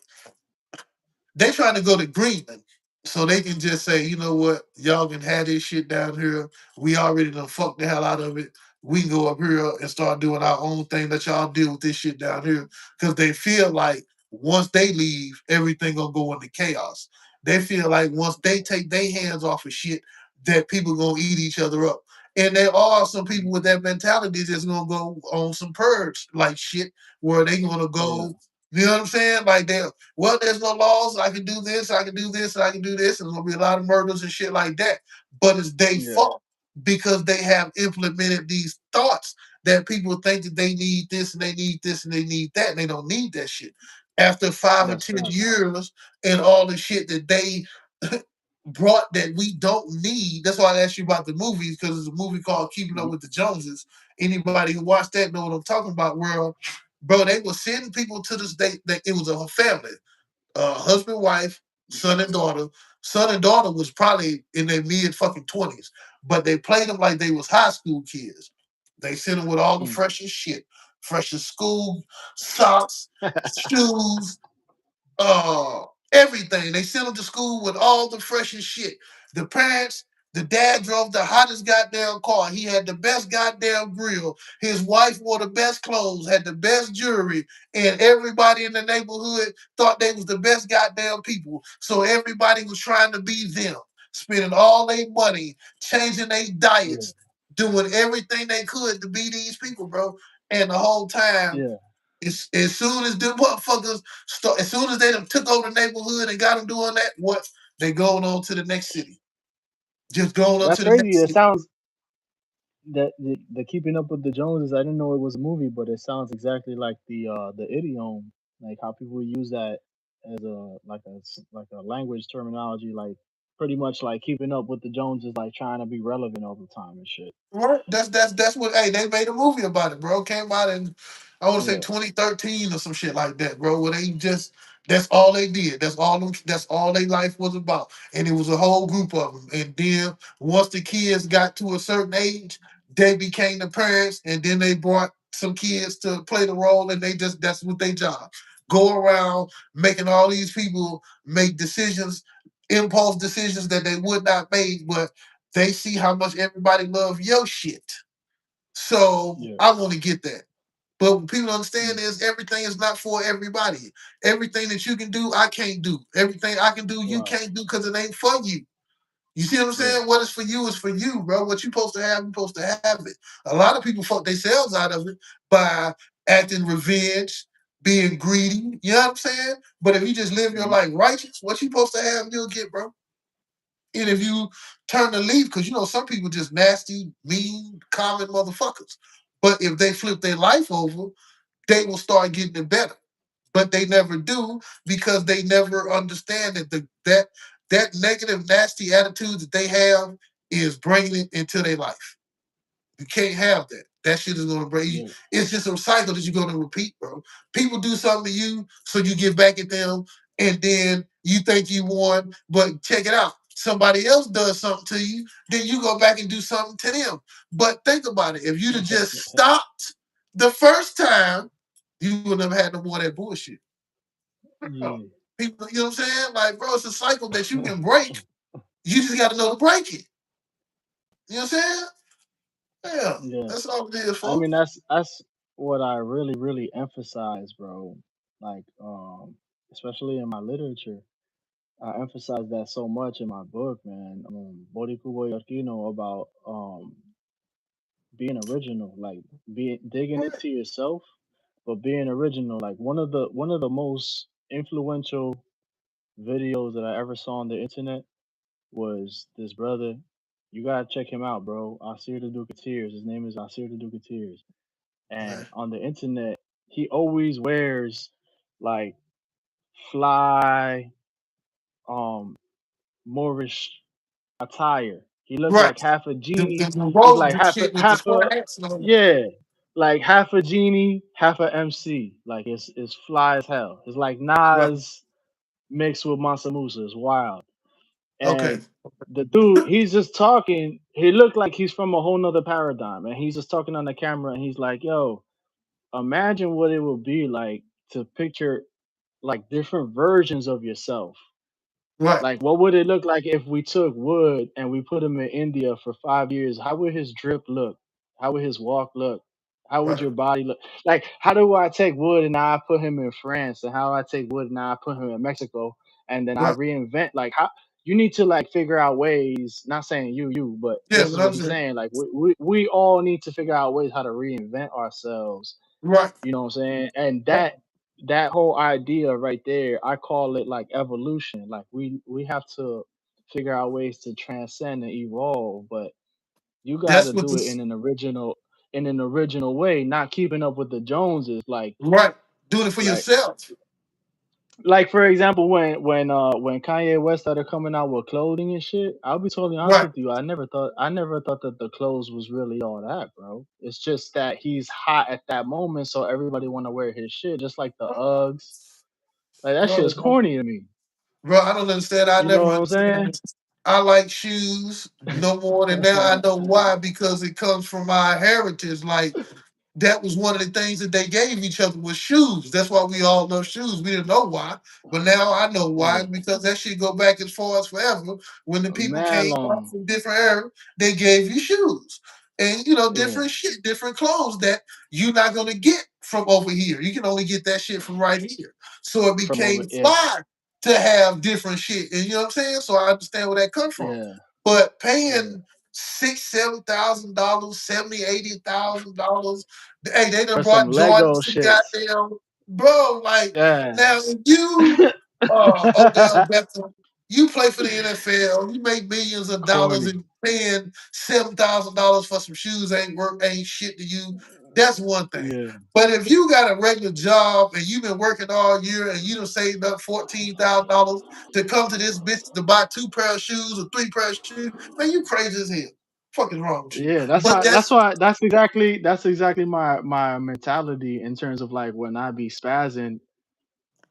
they trying to go to Greenland so they can just say, you know what, y'all can have this shit down here. We already done fucked the hell out of it. We can go up here and start doing our own thing. Let y'all deal with this shit down here because they feel like once they leave, everything gonna go into chaos. They feel like once they take their hands off of shit, that people gonna eat each other up. And there are some people with that mentality that's gonna go on some purge like shit, where they gonna Yeah, go. You know what I'm saying? Like they, well, there's no laws. I can do this. I can do this. I can do this. And there's gonna be a lot of murders and shit like that. But it's their yeah, fault because they have implemented these thoughts that people think that they need this and they need this and they need that, and they don't need that shit. After 5 or 10 that's facts. years and all the shit that they brought that we don't need. That's why I asked you about the movies, because there's a movie called Keeping Up Mhm, with the Joneses. Anybody who watched that know what I'm talking about. Where, bro, they were sending people to this day that it was a family, husband, wife, son and daughter. Son and daughter was probably in their mid fucking 20s, but they played them like they was high school kids. They sent them with all the mm. freshest shit, freshest school socks, shoes, everything. They sent him to school with all the freshest shit. The parents, the dad drove the hottest goddamn car. He had the best goddamn grill. His wife wore the best clothes, had the best jewelry, and everybody in the neighborhood thought they was the best goddamn people. So everybody was trying to be them, spending all their money, changing their Yeah, diets, doing everything they could to be these people, bro. And the whole time, yeah. as soon as them motherfuckers start, as soon as they done took over the neighborhood and got them doing that, what, they going on to the next city. Just going on That's to the crazy. next It city. sounds that the Keeping Up with the Joneses. I didn't know it was a movie, but it sounds exactly like the idiom, like how people use that as a like a language terminology, like pretty much like keeping up with the Joneses, like trying to be relevant all the time and shit. Right. That's what. Hey, they made a movie about it, bro. Came out in, I want to say Yeah, 2013 or some shit like that, bro. Where they just, that's all they did. That's all them. That's all their life was about. And it was a whole group of them. And then once the kids got to a certain age, they became the parents, and then they brought some kids to play the role, and they just, that's what they job. Go around making all these people make decisions, impulse decisions that they would not make, but they see how much everybody love your shit. So yeah, I want to get that. But what people don't mm, understand is everything is not for everybody. Everything that you can do, I can't do. Everything I can do, you right, can't do because it ain't for you. You see what I'm yeah, saying? What is for you is for you, bro. What you supposed to have, you supposed to have it. A lot of people fuck themselves out of it by acting revenge, being greedy. You know what I'm saying? But if you just live your hmm, life righteous, what you supposed to have, you'll get, bro. And if you turn the leaf, because you know some people just nasty, mean, common motherfuckers. But if they flip their life over, they will start getting it better. But they never do because they never understand that that negative, nasty attitude that they have is bringing it into their life. You can't have that. That shit is gonna break you. yeah, It's just a cycle that you're gonna repeat, bro. People do something to you, so you get back at them, and then you think you won, but check it out. Somebody else does something to you, then you go back and do something to them. But think about it. If you'd have just stopped the first time, you would never had no more of that bullshit. yeah, People, you know what I'm saying? Like, bro, it's a cycle that you can break. You just got to know to break it. You know what I'm saying? Yeah, yeah. that's all it is, I folks. mean, that's what I really emphasize, bro. Like, especially in my literature. I emphasize that so much in my book, man. About being original, like being digging Right, into yourself, but being original. Like one of the most influential videos that I ever saw on the internet was this brother. You gotta check him out, bro. Asir the Duke of Tears. His name is Asir the Duke of Tears. And right, on the internet, he always wears like fly, um, Moorish attire. He looked like right. half a The, genie. the, the He's rose like and shit with the half straw a hats and all that. yeah, like half a genie, half a MC. Like it's fly as hell. It's like Right. Nas mixed with Mansa Musa. It's wild. Okay. And the dude, he's just talking. He looked like he's from a whole nother paradigm. And he's just talking on the camera and he's like, yo, imagine what it would be like to picture like different versions of yourself. Right. Like, what would it look like if we took Wood and we put him in India for 5 years? How would his drip look? How would his walk look? How would Right. your body look? Like, how do I take Wood and now I put him in France? And how I take Wood and now I put him in Mexico? And then I Right. reinvent, like, how? you need to like figure out ways. Not saying but Yeah, this but is what I'm he's saying saying. Like we all need to figure out ways how to reinvent ourselves. right. You know what I'm saying? And Right. that whole idea right there, I call it like evolution. Like we have to figure out ways to transcend and evolve, but you got That's to what do it this in an original way, not keeping up with the Joneses. right. Doing it for Like yourself. like for example, when Kanye West started coming out with clothing and shit, I'll be totally honest Right. with you. I never thought that the clothes was really all that, bro. It's just that he's hot at that moment, so everybody want to wear his shit, just like the Uggs. Like that shit is Bro, corny to me. bro, I don't understand. I You know never what I'm understand saying? this. I like shoes no more than now. I know why because it comes from my heritage. Like that was one of the things that they gave each other was shoes. That's why we all love shoes. We didn't know why, but now I know why Yeah, because that shit go back as far as forever. When the people man, came up long. from different eras, they gave you shoes and Yeah, different shit, different clothes that you're not gonna get from over here. You can only get that shit from right here. So it from became over. Yeah, fly to have different shit, and you know what I'm saying. So I understand where that comes from, yeah, but yeah. paying $6,000, $7,000, $80,000. Hey, they done For some brought Lego Jordans to shits. goddamn bro. Like Yeah. now, if you Odell Beckham, you play for the NFL, you make millions of dollars, Corny. and paying $7,000 for some shoes ain't shit to you. That's one thing. Yeah, But if you got a regular job and you've been working all year and you done saved up $14,000 to come to this bitch to buy two pair of shoes or three pair of shoes, man, you crazy as hell. Fuck is wrong with you? yeah. But That's that's why. That's exactly my mentality in terms of like when I be spazzing.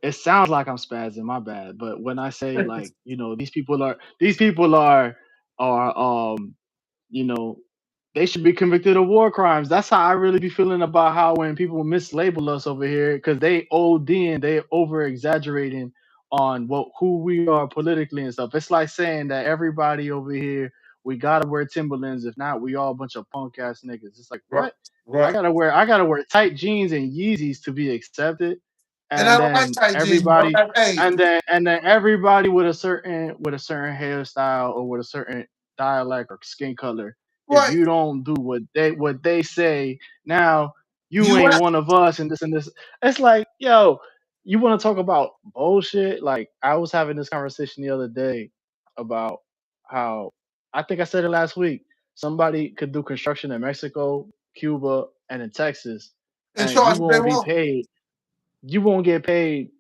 It sounds like I'm spazzing. My bad. But when I say like these people are you know, they should be convicted of war crimes. That's how I really be feeling about how when people mislabel us over here because they ODing, they over exaggerating on what who we are politically and stuff. It's like saying that everybody over here we gotta wear Timberlands. If not, we all a bunch of punk ass niggas. It's like right, what? right. I gotta wear tight jeans and Yeezys to be accepted, And I and don't like then tight jeans, bro. everybody Like, hey, and then everybody with a certain hairstyle or with a certain dialect or skin color, if right. you don't do what they say, now you You ain't right. one of us and this and this. It's like, yo, you want to talk about bullshit? Like I was having this conversation the other day about how I think I said it last week. Somebody could do construction in Mexico, Cuba, and in Texas, And and you charge what they won't be want. paid. You won't get paid.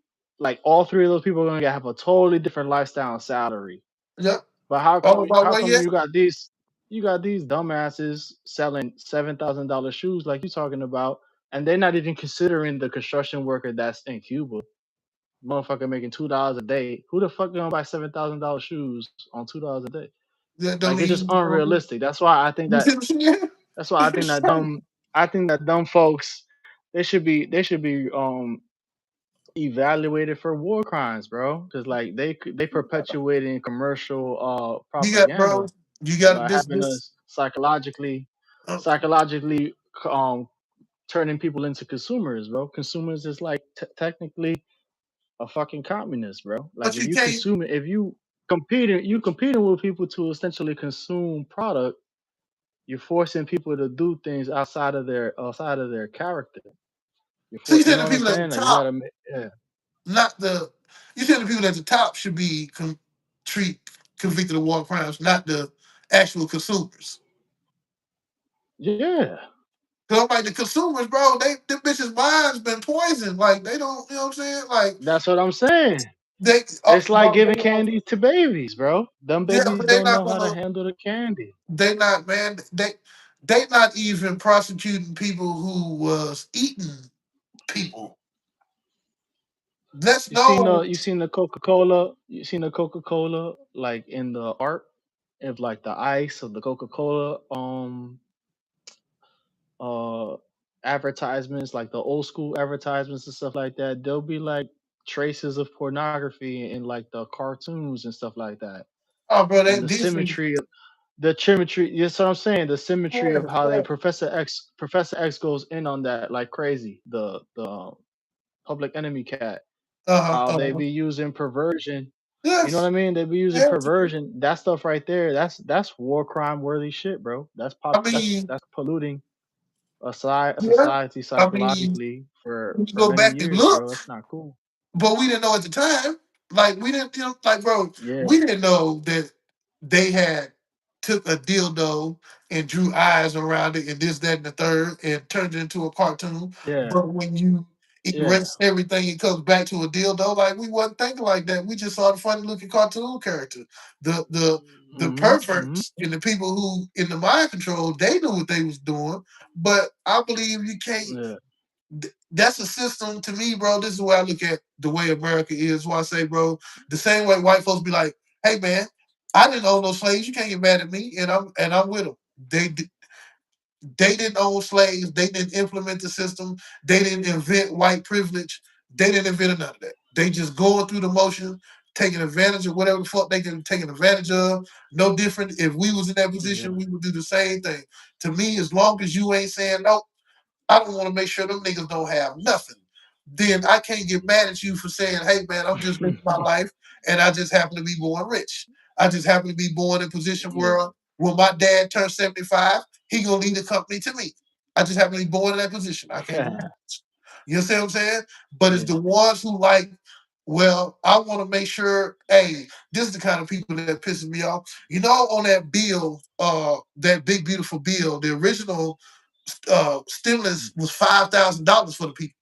Like all three of those people are gonna have a totally different lifestyle and salary. Yep. But All about how where come you at? you got these dumbasses selling $7,000 shoes like you talking about, and they're not even considering the construction worker that's in Cuba, motherfucker making $2 a day. Who the fuck gonna buy $7,000 shoes on $2 a day? That Like don't it's just even unrealistic. you see what I'm saying? That's why I think that dumb folks they should be evaluated for war crimes, bro. Because like they perpetuating commercial You got bro, propaganda you got by having this us uh, psychologically turning people into consumers, bro. Consumers is like technically a fucking communist, bro. Like but you can't if you competing with people to essentially consume product, you're forcing people to do things outside of their character. see You saying know the what I'm people at the saying? Like you top, gotta yeah. not the you saying the people at the top should be treat convicted of war crimes, not the actual consumers. Yeah. Cause I'm like the consumers, bro, them bitches' minds been poisoned. Like they don't, you know what I'm saying? Like That's what I'm saying. they, It's like bro, giving candy to babies, bro. Them yeah, babies but they don't not know how to gonna. handle the candy. They not, man. They not even prosecuting people who was eating people. Let's know. You seen the Coca-Cola, like in the art of like the ice of the Coca-Cola uh advertisements, like the old school advertisements and stuff like that. There'll be like traces of pornography in like the cartoons and stuff like that. Oh, bro, And these the symmetry, yes, what I'm saying, the symmetry of how they right. Professor X goes in on that like crazy. The Public Enemy cat, Uh-huh, how they uh-huh. be using perversion. You know what Yes. I mean? They be using Yes. perversion. That stuff right there. That's war crime worthy shit, bro. That's I pop. mean, That's polluting a yeah. society I mean, psychologically when you for go many back and years, look, bro. That's not cool. but we didn't know at the time. Like we didn't, like bro, Yeah, we didn't know that they had took a dildo and drew eyes around it and this, that, and the third, and turned it into a cartoon. yeah, But when you yeah. erase everything, it comes back to a dildo. Like we wasn't thinking like that. We just saw the funny looking cartoon character. The Hmm, hmm. perverts and the people who in the mind control, they knew what they was doing. But I believe you can't. Yeah, That's a system to me, bro. This is the way I look at the way America is. Why I say, bro, the same way white folks be like, "Hey, man, I didn't own no slaves. You can't get mad at me," and I'm with them. They didn't own slaves. They didn't implement the system. They didn't invent white privilege. They didn't invent none of that. They just going through the motion, taking advantage of whatever the fuck they can taking advantage of. No different. If we was in that yeah, position, we would do the same thing. To me, as long as you ain't saying no, I don't want to make sure them niggas don't have nothing. Then I can't get mad at you for saying, hey man, I'm just living my life and I just happen to be born rich. I just happen to be born in a position yeah, where when my dad turns 75, he gonna leave the company to me. I just happen to be born in that position. I can't get mad. You see what I'm saying? But it's yeah, the ones who like, well, I want to make sure, hey, this is the kind of people that pisses me off. You know, on that bill, that big beautiful bill, the original stimulus was $5,000 for the people.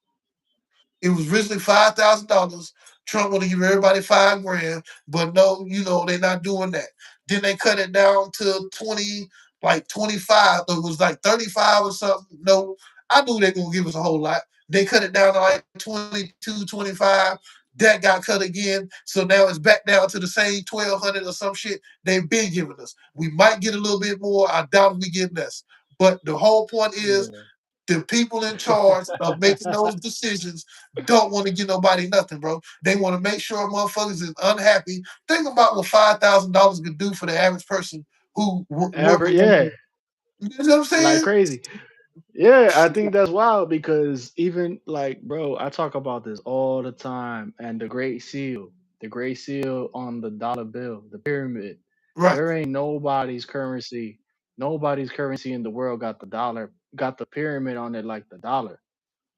It was originally $5,000. Trump want to give everybody 5 grand, but no, they're not doing that. Then they cut it down to 20, like 25. It was like 35 or something. No, I knew they were gonna give us a whole lot. They cut it down to like 22, 25. That got cut again. So now it's back down to the same 1,200 or some shit they've been giving us. We might get a little bit more. I doubt we get less. But the whole point is yeah. the people in charge of making those decisions don't want to give nobody nothing, bro. They want to make sure motherfuckers is unhappy. Think about what $5,000 could do for the average person who work Ever, with. yeah, You know what I'm like saying? crazy. Yeah, I think that's wild because even like, bro, I talk about this all the time. And the Great Seal on the dollar bill, the pyramid, Right. there ain't nobody's currency in the world got the pyramid on it like the dollar.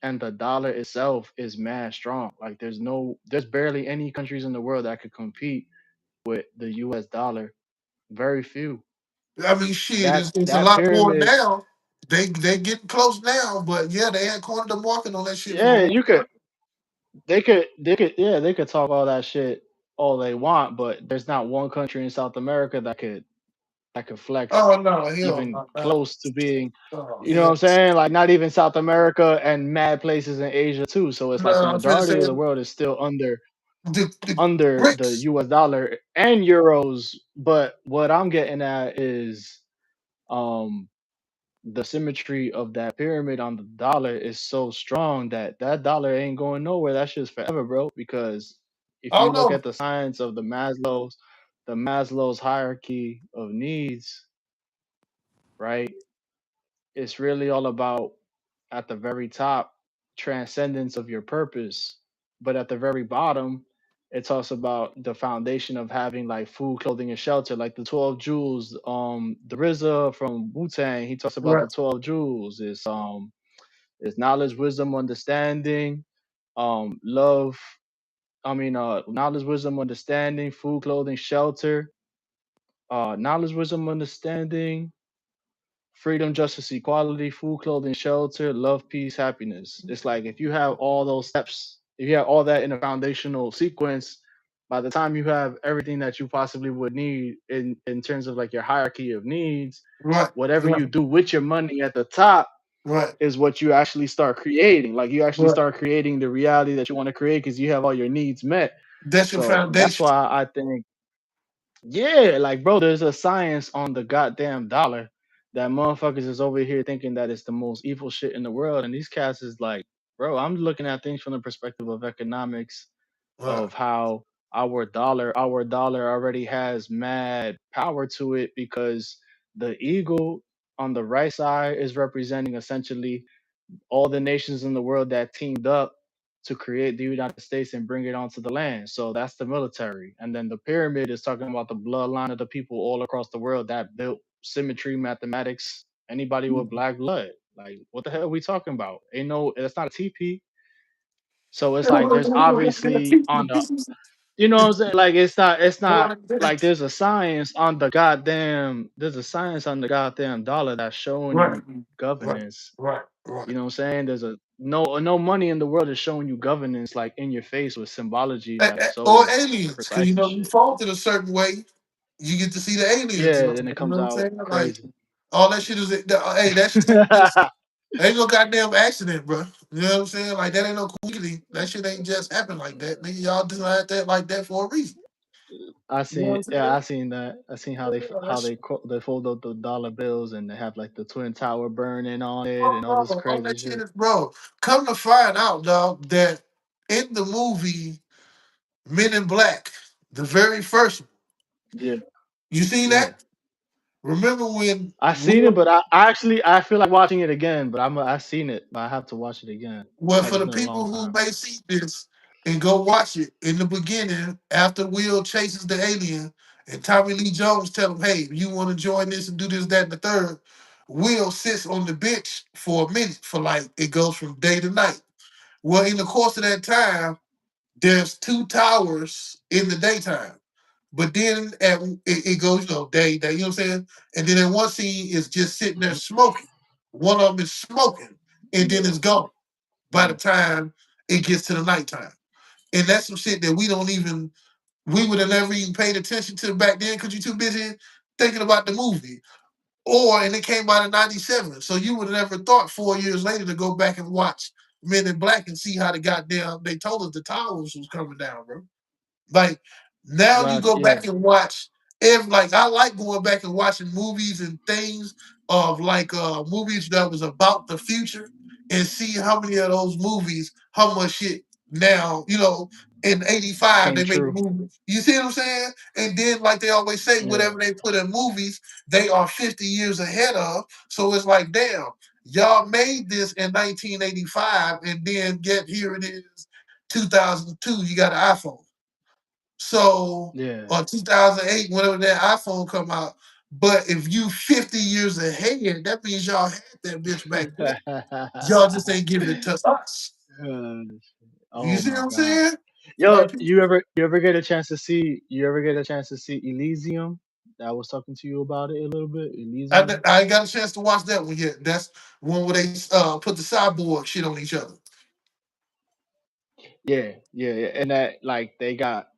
And the dollar itself is mad strong. Like there's barely any countries in the world that could compete with the US dollar. Very few. I mean, shit, That it's a that lot more pyramid, now. They getting close now, but yeah, they ain't cornered the market on that shit for a yeah, long you could time. yeah, they could talk all that shit all they want, but there's not one country in South America that could flex Oh no, hell even no. close to being, Oh, you know what hell. I'm saying? Like not even South America and mad places in Asia too. So it's No, like the I'm finna majority say of the world is still the under the bricks. US dollar and euros. But what I'm getting at is um the symmetry of that pyramid on the dollar is so strong that that dollar ain't going nowhere. That shit's forever, bro. Because if I you don't look know. at the science of the Maslow's hierarchy of needs, right? It's really all about at the very top transcendence of your purpose, but at the very bottom it talks about the foundation of having like food, clothing, and shelter, like the 12 jewels. The RZA from Wu Tang, he talks about the Right. 12 jewels. It's knowledge, wisdom, understanding, love. Knowledge, wisdom, understanding, food, clothing, shelter. Knowledge, wisdom, understanding, freedom, justice, equality, food, clothing, shelter, love, peace, happiness. It's like if you have all those steps, if you have all that in a foundational sequence, by the time you have everything that you possibly would need in terms of like your hierarchy of needs, Right. whatever Right. you do with your money at the top Right. is what you actually start creating. Like you actually Right. start creating the reality that you want to create because you have all your needs met. That's your So that's foundation. why I think, yeah, like bro, there's a science on the goddamn dollar that motherfuckers is over here thinking that it's the most evil shit in the world. And these cats is like, bro, I'm looking at things from the perspective of economics, Right. of how our dollar already has mad power to it because the eagle on the right side is representing essentially all the nations in the world that teamed up to create the United States and bring it onto the land. So that's the military. And then the pyramid is talking about the bloodline of the people all across the world that built symmetry, mathematics, anybody with black blood. Like, what the hell are we talking about? Ain't no, it's not a TP. So it's like there's obviously on the, you know what I'm saying? Like it's not like there's a science on the goddamn dollar that's showing Right, you right, governance. right, right. You know what I'm saying? There's a no money in the world is showing you governance like in your face with symbology that's Or so aliens, because precise and you shit. fault it a certain way, you get to see the aliens. Yeah, You then it know comes what I'm out saying? Like crazy. all that shit is hey, that shit ain't just ain't no goddamn accident, bro. You know what I'm saying? Like that ain't no coincidence. That shit ain't just happen like that. Nigga, y'all designed that like that for a reason. I You know what seen, I'm yeah, saying? I seen that. I seen how That shit, they fold up the dollar bills and they have like the twin tower burning on it and all this all crazy that shit shit. is, bro. Come to find out, dog, that in the movie Men in Black, the very first one, Yeah, you seen yeah. that? Remember when I seen it, Will? but I actually I feel like watching it again. But I seen it, but I have to watch it again. Well, Like for it's the been a long people who time. may see this and go watch it in the beginning, after Will chases the alien and Tommy Lee Jones tell him, "Hey, you want to join this and do this, that, and the third?" Will sits on the bench for a minute, for like it goes from day to night. Well, in the course of that time, there's two towers in the daytime. But then it goes, day, you know what I'm saying? And then in one scene is just sitting there smoking. One of them is smoking, and then it's gone by the Mhm. time it gets to the nighttime. And that's some shit that we would have never even paid attention to back then because you're too busy thinking about the movie. And it came out in 97. So you would have never thought 4 years later to go back and watch Men in Black and see how the goddamn they told us the towers was coming down, bro. Like now you Right? go Yeah. back and watch every like I like going back and watching movies and things of like movies that was about the future and see how many of those movies, how much shit now, in 85 Came they make true. movies. You see what I'm saying? And then like they always say, Yeah. whatever they put in movies, they are 50 years ahead of. So it's like, damn, y'all made this in 1985 and then get here it is 2002, you got an iPhone. So, Yeah. or 2008, whenever that iPhone come out. But if you 50 years ahead, that means y'all had that bitch back then. Y'all just ain't giving it to us. Uh, You oh see my what I'm god. saying? Yo, Like, you ever get a chance to see Elysium? I was talking to you about it a little bit. Elysium. I ain't got a chance to watch that one yet. That's one where they put the cyborg shit on each other. Yeah, yeah, yeah. And that like they got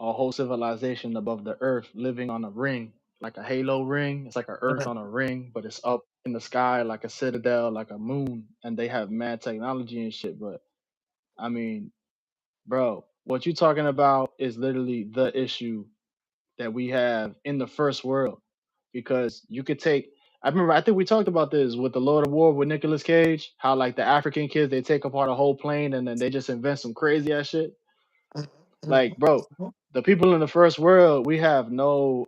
a whole civilization above the earth living on a ring, like a halo ring. It's like a earth on a ring, but it's up in the sky like a citadel, like a moon, and they have mad technology and shit. But I mean, bro, what you talking about is literally the issue that we have in the first world. Because you could take I remember I think we talked about this with the Lord of War with Nicolas Cage, how like the African kids they take apart a whole plane and then they just invent some crazy ass shit. Like, bro, the people in the first world, we have no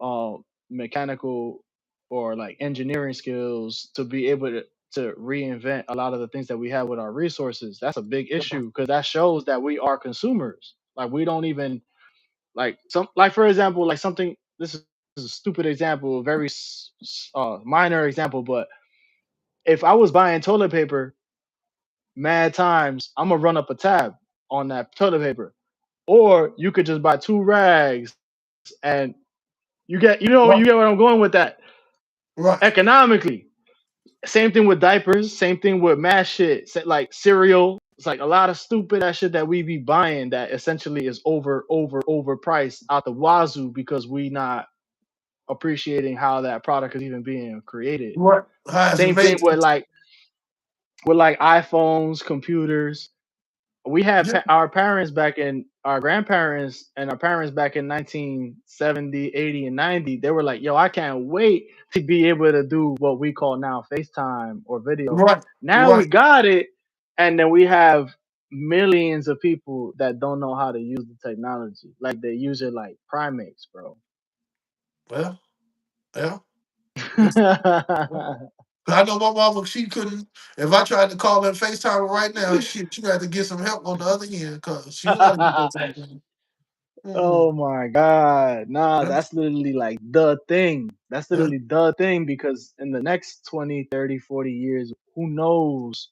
mechanical or like engineering skills to be able to reinvent a lot of the things that we have with our resources. That's a big issue because that shows that we are consumers. Like we don't even like some like for example, like something this is a stupid example, a very minor example, but if I was buying toilet paper mad times, I'm gonna run up a tab on that toilet paper. Or you could just buy two rags and you get where Right, I'm going with that. right, Economically. Same thing with diapers, same thing with mash shit, like cereal. It's like a lot of stupid ass shit that we be buying that essentially is overpriced out the wazoo because we not appreciating how that product is even being created. right. How is it Same thing made? with like iPhones, computers. We had Yeah, our parents back in our grandparents and our parents back in 1970, 80, and 90. They were like, yo, I can't wait to be able to do what we call now FaceTime or video. right, Now we right, got it. And then we have millions of people that don't know how to use the technology. Like they use it like primates, bro. well, yeah, yes, 'Cause I know my mama, she couldn't. If I tried to call her and FaceTime her right now, she had to get some help on the other end because she don't like to get that. Oh Mm-mm. my God. Nah, That's that's literally like the thing. That's that's literally the thing because in the next 20, 30, 40 years, who knows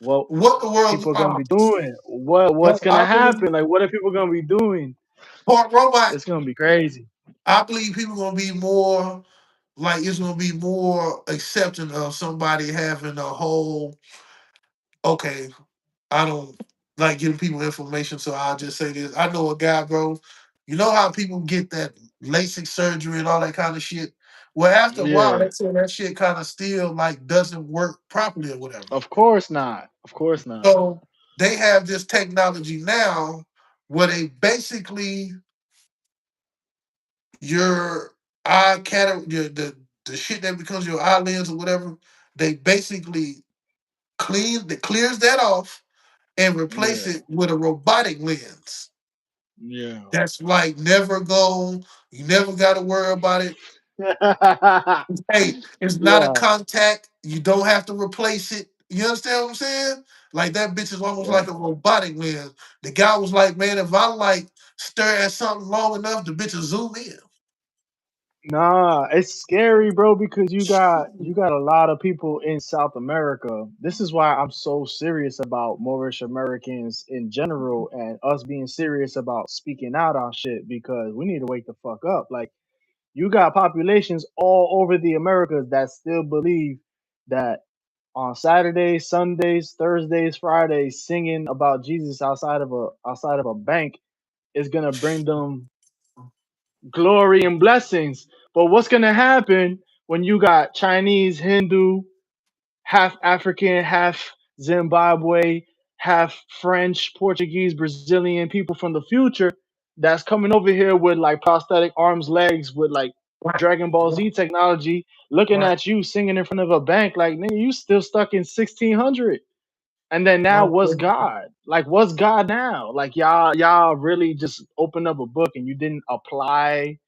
what what the world. people are gonna be doing? What's gonna I believe happen? Like what are people gonna be doing? part robot. It's gonna be crazy. I believe people gonna be more like it's gonna be more accepting of somebody having a whole. Okay, I don't like giving people information, so I'll just say this. I know a guy, bro. You know how people get that LASIK surgery and all that kind of shit? Well, after a while, Yeah. they say that shit kind of still like doesn't work properly or whatever. Of course not. Of course not. So they have this technology now where they basically your eye cat the shit that becomes your eye lens or whatever, they basically clears that off and replace Yeah. it with a robotic lens. Yeah. That's like never gone. You never got to worry about it. Hey, it's not a Yeah. contact. You don't have to replace it. You understand what I'm saying? Like that bitch is almost Yeah. like a robotic lens. The guy was like, man, if I like stare at something long enough, the bitch will zoom Nah, it's scary, bro, because you got a lot of people in South America. This is why I'm so serious about Moorish Americans in general and us being serious about speaking out on shit because we need to wake the fuck up. Like you got populations all over the Americas that still believe that on Saturdays, Sundays, Thursdays, Fridays, singing about Jesus outside of a bank is gonna bring them glory and blessings. But what's gonna happen when you got Chinese, Hindu, half African, half Zimbabwe, half French, Portuguese, Brazilian people from the future that's coming over here with like prosthetic arms, legs, with like in. Dragon Ball Z technology, looking Right. at you singing in front of a bank, like nigga, you still stuck in 1600. And then now, what's Right. God? Like, what's God now? Like, y'all really just opened up a book and you didn't apply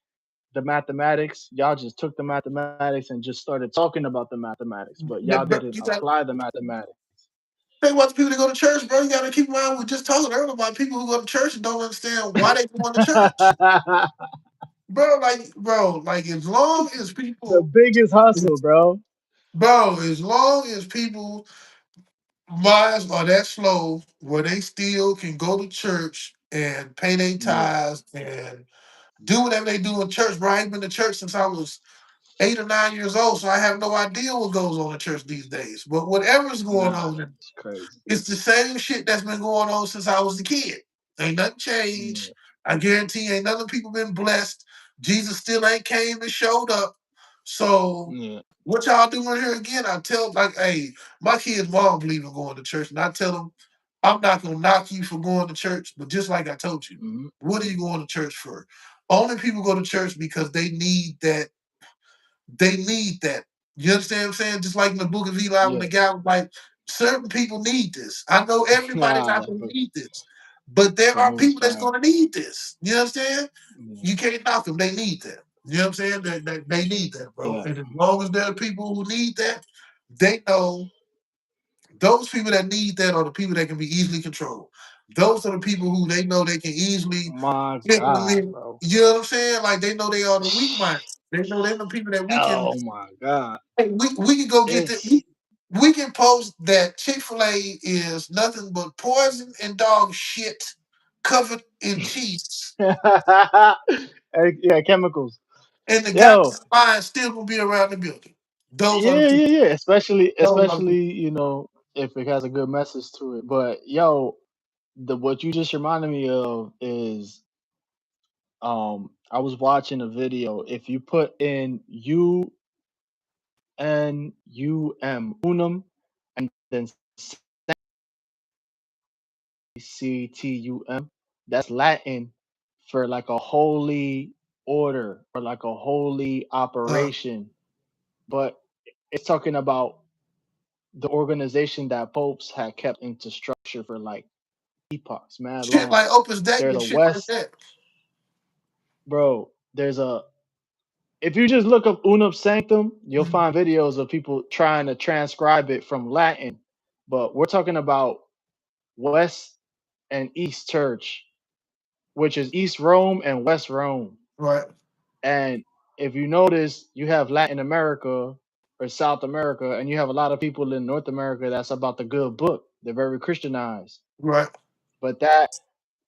the mathematics. Y'all just took the mathematics and just started talking about the mathematics, but y'all didn't You got apply the mathematics. think about the people that go to church, bro. You got to keep in mind. We just talking earlier about people who go to church and don't understand why they going to church, The bro. Like as long as people, biggest hustle, bro. bro, as long as people minds are that slow where they still can go to church and pay their Yeah. tithes and do whatever they do in church, bro. I ain't been to church since I was 8 or 9 years old, so I have no idea what goes on in church these days. But whatever's going Nah, on, it's crazy. it's the same shit that's been going on since I was a kid. Ain't nothing changed. Yeah. I guarantee ain't none of people been blessed. Jesus still ain't came and showed up. So Yeah. what y'all doing here again? I tell like, hey, my kids' mom believe in going to church, and I tell them, I'm not gonna knock you for going to church, but just like I told you, Hmm. what are you going to church for? Only people go to church because they need that. You understand what I'm saying? Just like in the book of Eli, when Yeah. the guy was like, certain people need this. I know everybody's Nah, not going to need this, but there that are movie's people that's fire. going to need this. You understand? Yeah. You can't knock them. They need that. You know what I'm saying? They need that, bro. Yeah. And as long as there are people who need that, they know those people that need that are the people that can be easily controlled. Those are the people who they know they can easily My God, implement. bro. You know what I'm saying? Like they know they are the weak minds. They know they're the people that we can Oh my God. hey, we can go get that. It's We can post that Chick-fil-A is nothing but poison and dog shit covered in cheese. yeah, chemicals. And the Yo, goddamn line still gonna be around the building. Those are the yeah, people. yeah, yeah. Especially, Those are the especially, if it has a good message to it. But yo, the what you just reminded me of is I was watching a video. If you put in unum and then CTUM, that's Latin for like a holy order or like a holy uh, operation. But it's talking about the organization that popes had kept into structure for like epochs, mad shit long. like Opus Dei There's and a shit like West, that. bro. There's a if you just look up unum sanctum, you'll Mhm. find videos of people trying to transcribe it from Latin. But we're talking about West and East Church, which is East Rome and West Rome. Right, And if you notice, you have Latin America or South America, and you have a lot of people in North America that's about the good book. They're very Christianized. right, But that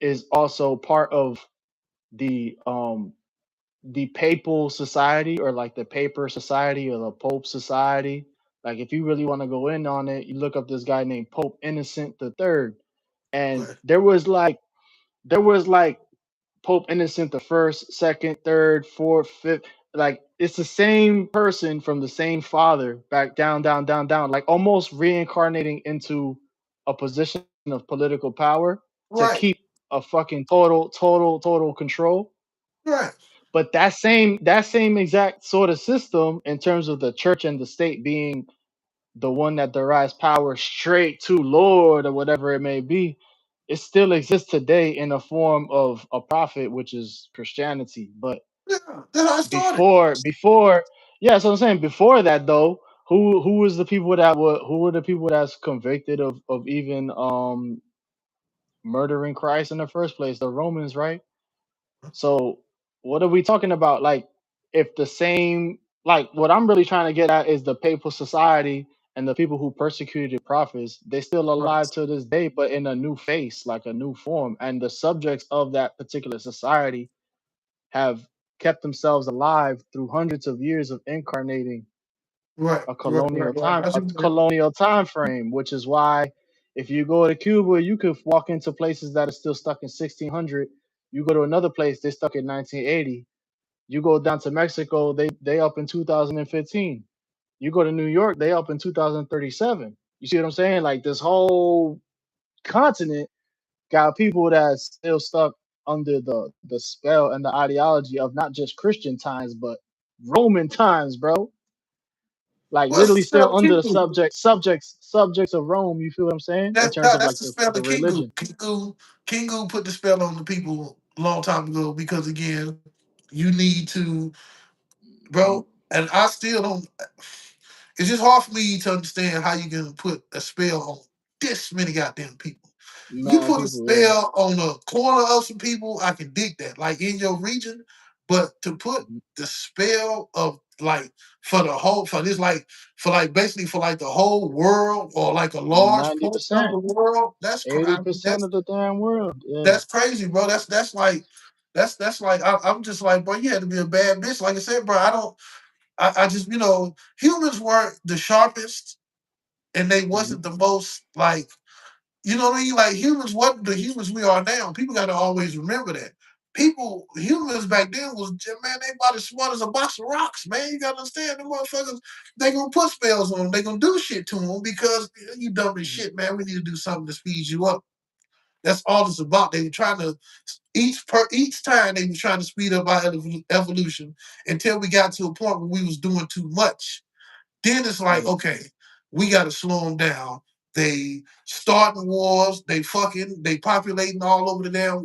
is also part of the the papal society, or like the paper society or the Pope society. Like if you really want to go in on it, you look up this guy named Pope Innocent the Third, and right, there was like Pope Innocent the First, Second, Third, Fourth, Fifth. Like it's the same person from the same father, back down, down, down, down. Like almost reincarnating into a position of political power to keep right, a fucking total control. right. But that same exact sort of system, in terms of the church and the state being the one that derives power straight to Lord or whatever it may be, it still exists today in a form of a prophet, which is Christianity. But Yeah, that's how I started. before, yeah, so I'm saying before that though, who was the people that who were the people that's convicted of even murdering Christ in the first place? The Romans, right? So what are we talking about? Like, if the same, like, what I'm really trying to get at is the papal society and the people who persecuted prophets, they still Right, alive to this day, but in a new face, like a new form. And the subjects of that particular society have kept themselves alive through hundreds of years of incarnating right, a right, colonial right, right. time, I see a what you mean. colonial time frame, which is why if you go to Cuba, you could walk into places that are still stuck in 1600. You go to another place, they're stuck in 1980. You go down to Mexico, they up in 2015. You go to New York, they up in 2037. You see what I'm saying? Like this whole continent got people that's still stuck under the spell and the ideology of not just Christian times, but Roman times, bro. Like What's the literally spell still of under the Kingu? subjects of Rome. You feel what I'm saying? In terms of That's like the spell the of Kingu. religion. Kingu put the spell on the people a long time ago because again, you need to, bro. And I still don't. It's just hard for me to understand how you can put a spell on this many goddamn people. You Mad put a people, yeah. spell on a corner of some people, I can dig that, like in your region. But to put the spell of like for the whole for this like for like basically for like the whole world or like a large Ninety portion of percent, the world, I eighty mean, percent of the damn world. Yeah. that's crazy, bro. That's like that's like I'm just like, bro, you had to be a bad bitch. Like I said, bro, I just humans weren't the sharpest and they Hmm. wasn't the most like you know what I mean? Like humans wasn't the humans we are now. People gotta always remember that. Humans back then was man, they about as smart as a box of rocks, man. You gotta understand the motherfuckers, they gonna put spells on them, they gonna do shit to them because you dumb as shit, man. We need to do something to speed you up. That's all it's about. They were trying to each time they were trying to speed up our evolution until we got to a point where we was doing too much. Then it's like, Yeah. okay, we got to slow them down. They starting wars. They populating all over the damn.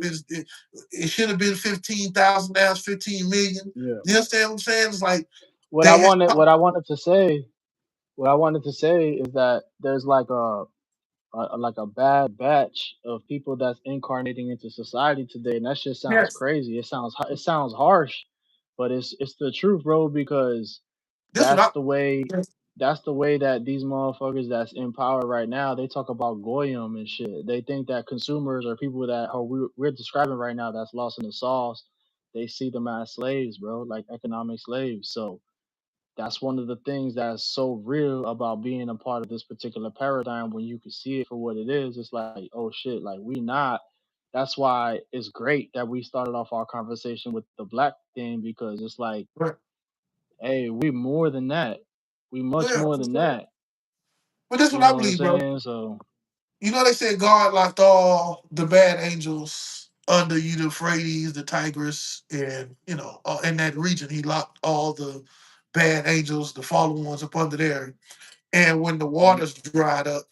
It should have been 15,000, now it's 15 million. Yeah. You understand what I'm saying? It's like What I they have. wanted, what I wanted to say, what I wanted to say is that there's like like a bad batch of people that's incarnating into society today, and that shit sounds Yes, crazy. It sounds harsh, but it's the truth, bro. Because this what that's I. the way Yes, that's the way that these motherfuckers that's in power right now, they talk about goyim and shit. They think that consumers or people that are we're describing right now that's lost in the sauce, they see them as slaves, bro, like economic slaves. So that's one of the things that's so real about being a part of this particular paradigm. When you can see it for what it is, it's like, oh shit, like we not. That's why it's great that we started off our conversation with the black thing, because it's like, right. hey, we more than that. We much Yeah, more for than sure. that. But this what You I know what I'm believe, bro. saying? So They said God locked all the bad angels under the Euphrates, the Tigris, and in that region, he locked all the bad angels, the fallen ones, up under there. And when the mhm, waters dried up,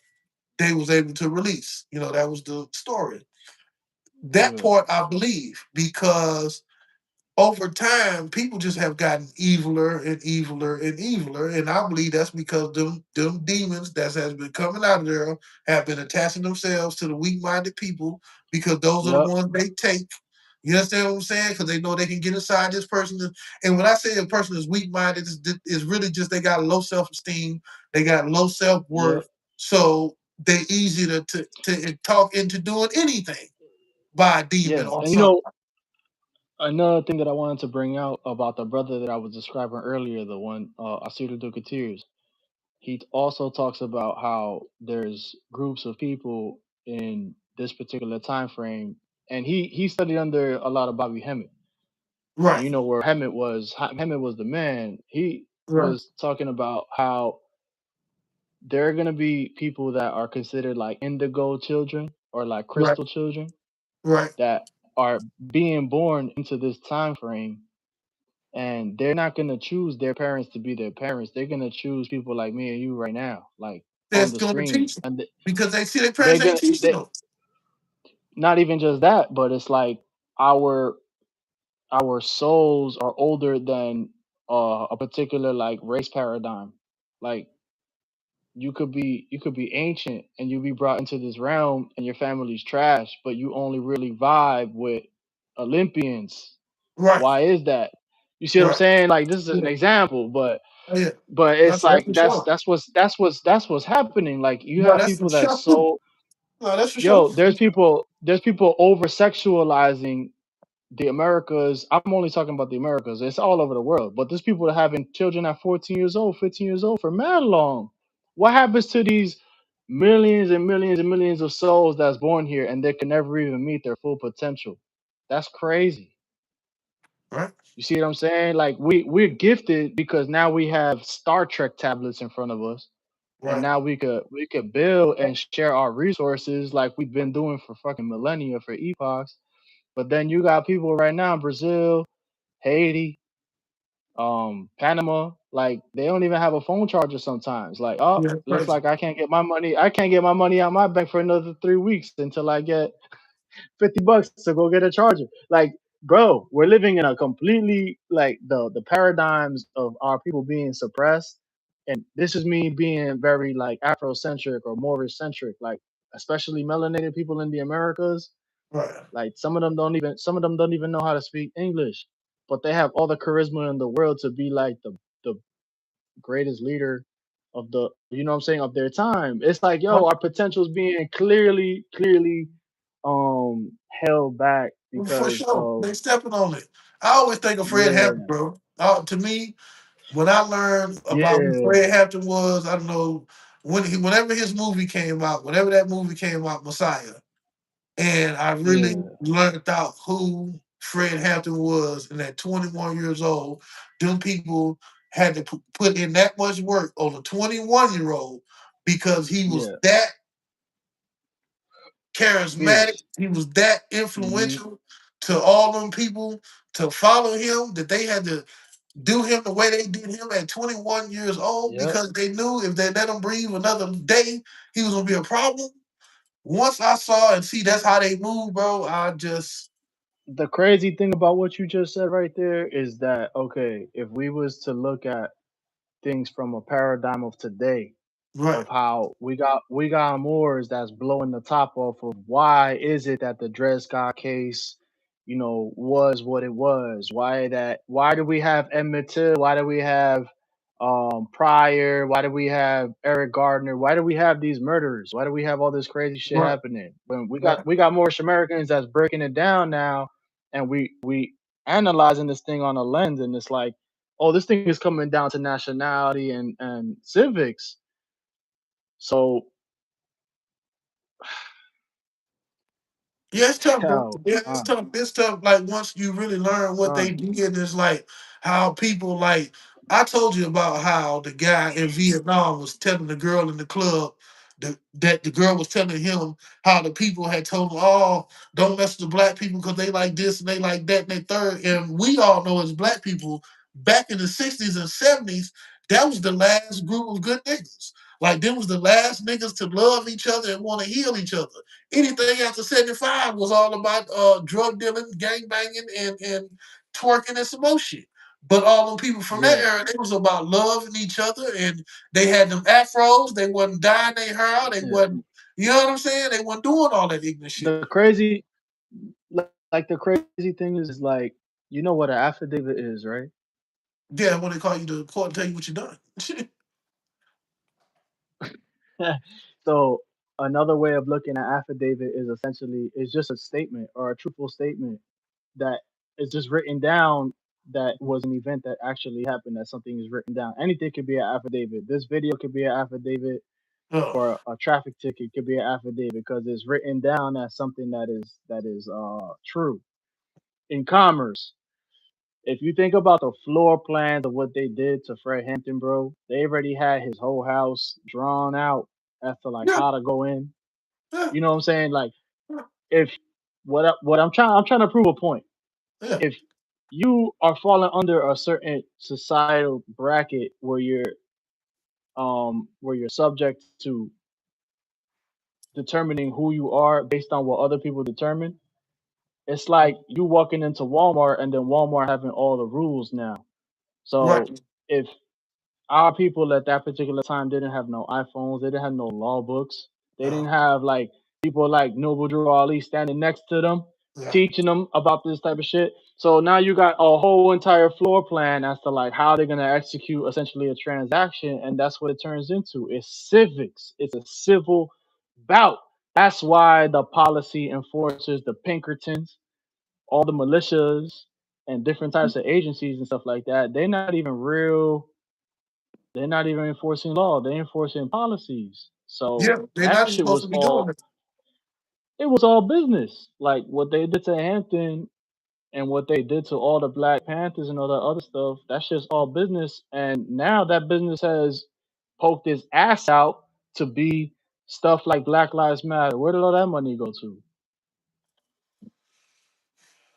they was able to release. That was the story. That yeah, part I believe because over time, people just have gotten eviler and eviler and eviler, and I believe that's because them demons that has been coming out of there have been attaching themselves to the weak-minded people because those are the Yep. ones they take. You understand what I'm saying? Because they know they can get inside this person. And when I say a person is weak-minded, it's really just they got low self-esteem, they got low Yep. self-worth, so they easy to talk into doing anything by a demon Yeah. or And you something. know, another thing that I wanted to bring out about the brother that I was describing earlier, the one Asir Dukatir's, he also talks about how there's groups of people in this particular time frame, and he studied under a lot of Bobby Hemmett, and Right, you know where Hemmett was the man. He right, was talking about how there are gonna be people that are considered like indigo children or like right, crystal children right. that are being born into this time frame, and they're not going to choose their parents to be their parents. They're going to choose people like me and you right now, like on That's the going to screen, teach them and because they see their they're parents ain't gonna teaching they them. not even just that, but it's like our our souls are older than a particular like race paradigm. Like you could be ancient and you be brought into this realm and your family's trash, but you only really vibe with Olympians. Right, Why is that? You see what I'm right. saying? Like this is an Yeah, example, yeah. but it's That's like for sure. that's what's happening. Like you No, have that's for people that sure. so No, that's for sure. yo, there's people over sexualizing the Americas. I'm only talking about the Americas. It's all over the world. But there's people that having children at 14 years old, 15 years old for mad long. What happens to these millions and millions and millions of souls that's born here and they can never even meet their full potential? That's crazy. Right, You see what I'm saying? Like we're gifted because now we have Star Trek tablets in front of us, and right, now we could build and share our resources like we've been doing for fucking millennia for epochs. But then you got people right now in Brazil, Haiti, Panama, like they don't even have a phone charger sometimes. Like, oh, yeah, looks crazy. like I can't get my money out my bank for another 3 weeks until I get $50 to go get a charger. Like, bro, we're living in a completely like the paradigms of our people being suppressed. And this is me being very like Afrocentric or Moorish centric, like especially melanated people in the Americas. Right, Like some of them don't even know how to speak English, but they have all the charisma in the world to be like the greatest leader of the you know what I'm saying of their time. It's like yo, right. our potential is being clearly held back For because sure. of They stepping on it. I always think of Fred yeah, Hampton, bro. To me, when I learned about who yeah, Fred Hampton was, I don't know whenever his movie came out, whenever that movie came out, Messiah. And I really yeah, learned out who Fred Hampton was. And at 21 years old, them people had to put in that much work on a 21-year-old because he was yeah. that charismatic, Fierce. he was that Hmm. influential to all them people to follow him that they had to do him the way they did him at 21 years old Yep. because they knew if they let him breathe another day, he was gonna be a problem. Once I saw and see that's how they move, bro, I just The crazy thing about what you just said right there is that okay, if we was to look at things from a paradigm of today, right, of how we got Moors that's blowing the top off of why is it that the Dred Scott case, you know, was what it was? Why do we have Emmett Till? Why do we have Pryor? Why do we have Eric Gardner? Why do we have these murderers? Why do we have all this crazy shit right, happening? When right, we got Moorish Americans that's breaking it down now, and we analyzing this thing on a lens, and it's like, oh, this thing is coming down to nationality and civics. So Yeah, it's tough, bro. yo, Yeah, it's tough. It's tough. Like once you really learn what they son, did, it's like how people like. I told you about how the guy in Vietnam was telling the girl in the club that the girl was telling him how the people had told him, "Oh, don't mess with the black people because they like this and they like that and they third." And we all know as black people back in the '60s and '70s, that was the last group of good niggas. Like them was the last niggas to love each other and want to heal each other. Anything after 75 was all about drug dealing, gang banging, and twerking and some more shit. But all them people from that Yeah. era, it was about loving each other, and they had them afros. They wasn't dyeing their hair out. They Yeah. wasn't, you know what I'm saying? They wasn't doing all that ignorant shit. The crazy, like the crazy thing is like, you know what an affidavit is, right? Yeah, when they call you to court and tell you what you done. So another way of looking at affidavit is essentially is just a statement or a truthful statement that is just written down that was an event that actually happened, that something is written down. Anything could be an affidavit. This video could be an affidavit, Oh, or a traffic ticket could be an affidavit because it's written down as something that is true. In commerce, if you think about the floor plans of what they did to Fred Hampton, bro, they already had his whole house drawn out as to like yeah, how to go in. yeah, You know what I'm saying? Like, if what I'm trying to prove a point. yeah. If you are falling under a certain societal bracket where you're subject to determining who you are based on what other people determine, it's like you walking into Walmart and then Walmart having all the rules now. Right. So if our people at that particular time didn't have no iPhones, they didn't have no law books, they didn't Oh, have like people like Noble Drew Ali standing next to them, yeah. teaching them about this type of shit. So now you got a whole entire floor plan as to like how they're gonna execute essentially a transaction, and that's what it turns into. It's civics. It's a civil bout. That's why the policy enforcers, the Pinkertons, all the militias, and different types of agencies and stuff like that, they're not even real. They're not even enforcing law. They're enforcing policies. So Yeah, they're that not shit supposed was to be doing all, it. it was all business. Like what they did to Hampton and what they did to all the Black Panthers and all that other stuff, that's just all business. And now that business has poked its ass out to be stuff like Black Lives Matter. Where did all that money go to?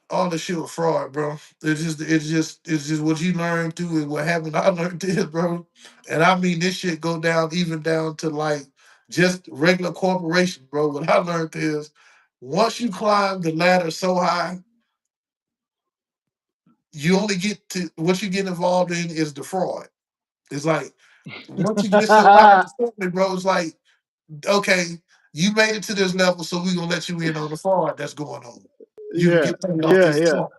All the shit was fraud, bro. It's just what you learn through and what happened. I learned this, bro. And I mean this shit go down even down to like just regular corporation, bro. What I learned is once you climb the ladder so high, you only get to what you get involved in is the fraud. It's like once you get so high in the company, bro, it's like, okay, you made it to this level, so we're gonna let you in on the fraud that's going on. You can Yeah, get paid off yeah, this yeah, fraud.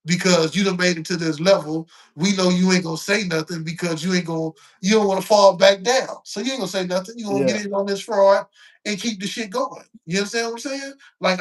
Because you done made it to this level, we know you ain't gonna say nothing because you don't want to fall back down. So you ain't gonna say nothing. You gonna yeah, get in on this fraud and keep the shit going. You understand what I'm saying? Like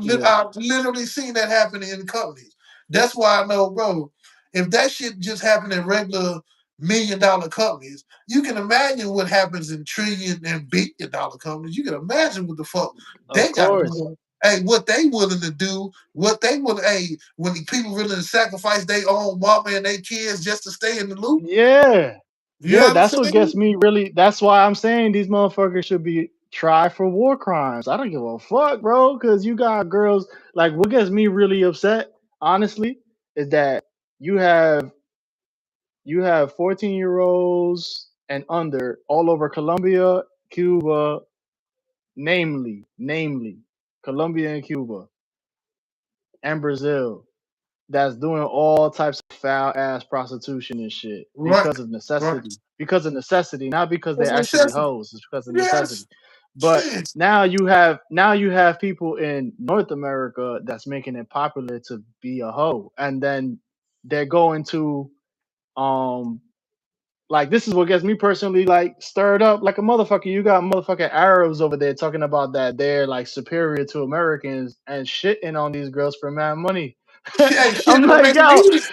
yeah. I've literally seen that happen in companies. That's why I know, bro. If that shit just happened in regular $1 million companies, you can imagine what happens in trillion and $1 billion companies. You can imagine what the fuck they Of got course. going. Hey, what they willing to do, what they would, hey, when the people willing to sacrifice their own mama and their kids just to stay in the loop. Yeah. You know Yeah, what I'm that's what gets saying? me really. That's why I'm saying these motherfuckers should be tried for war crimes. I don't give a fuck, bro, because you got girls. Like, what gets me really upset, honestly, is that you have you have 14-year-olds and under all over Colombia, Cuba, namely Colombia and Cuba and Brazil, that's doing all types of foul ass prostitution and shit Right, because of right. necessity. Because of necessity, not because That's they're actually necessity. hoes. It's because of necessity. Yes. But Shit. now you have people in North America that's making it popular to be a hoe, and then they're going to um like, this is what gets me personally like stirred up like a motherfucker. You got motherfucking Arabs over there talking about that they're like superior to Americans and shitting on these girls for mad money. Hey, shit, I'm don't like, make them yo, eat it.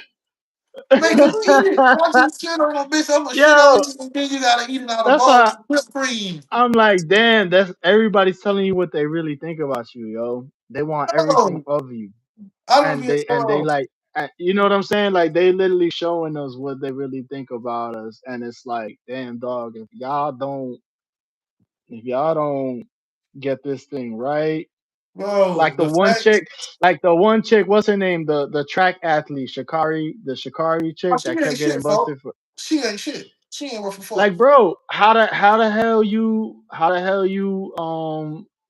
Make them eat it. Once you shit on a bitch, I'm gonna shit on yo, you, and then you gotta eat it out of that's bowl why with whipped cream. I'm like, damn, that's everybody's telling you what they really think about you, yo. They want everything No, of you, I don't and get. they like, you know what I'm saying? Like, they literally showing us what they really think about us, and it's like, damn, dog, if y'all don't get this thing right, Bro, like the fact. the one chick, what's her name? The track athlete, the Shakari Oh, chick she that kept ain't getting shit, folks. busted for. She ain't shit. She ain't worth a fuck. Like, bro, how the hell you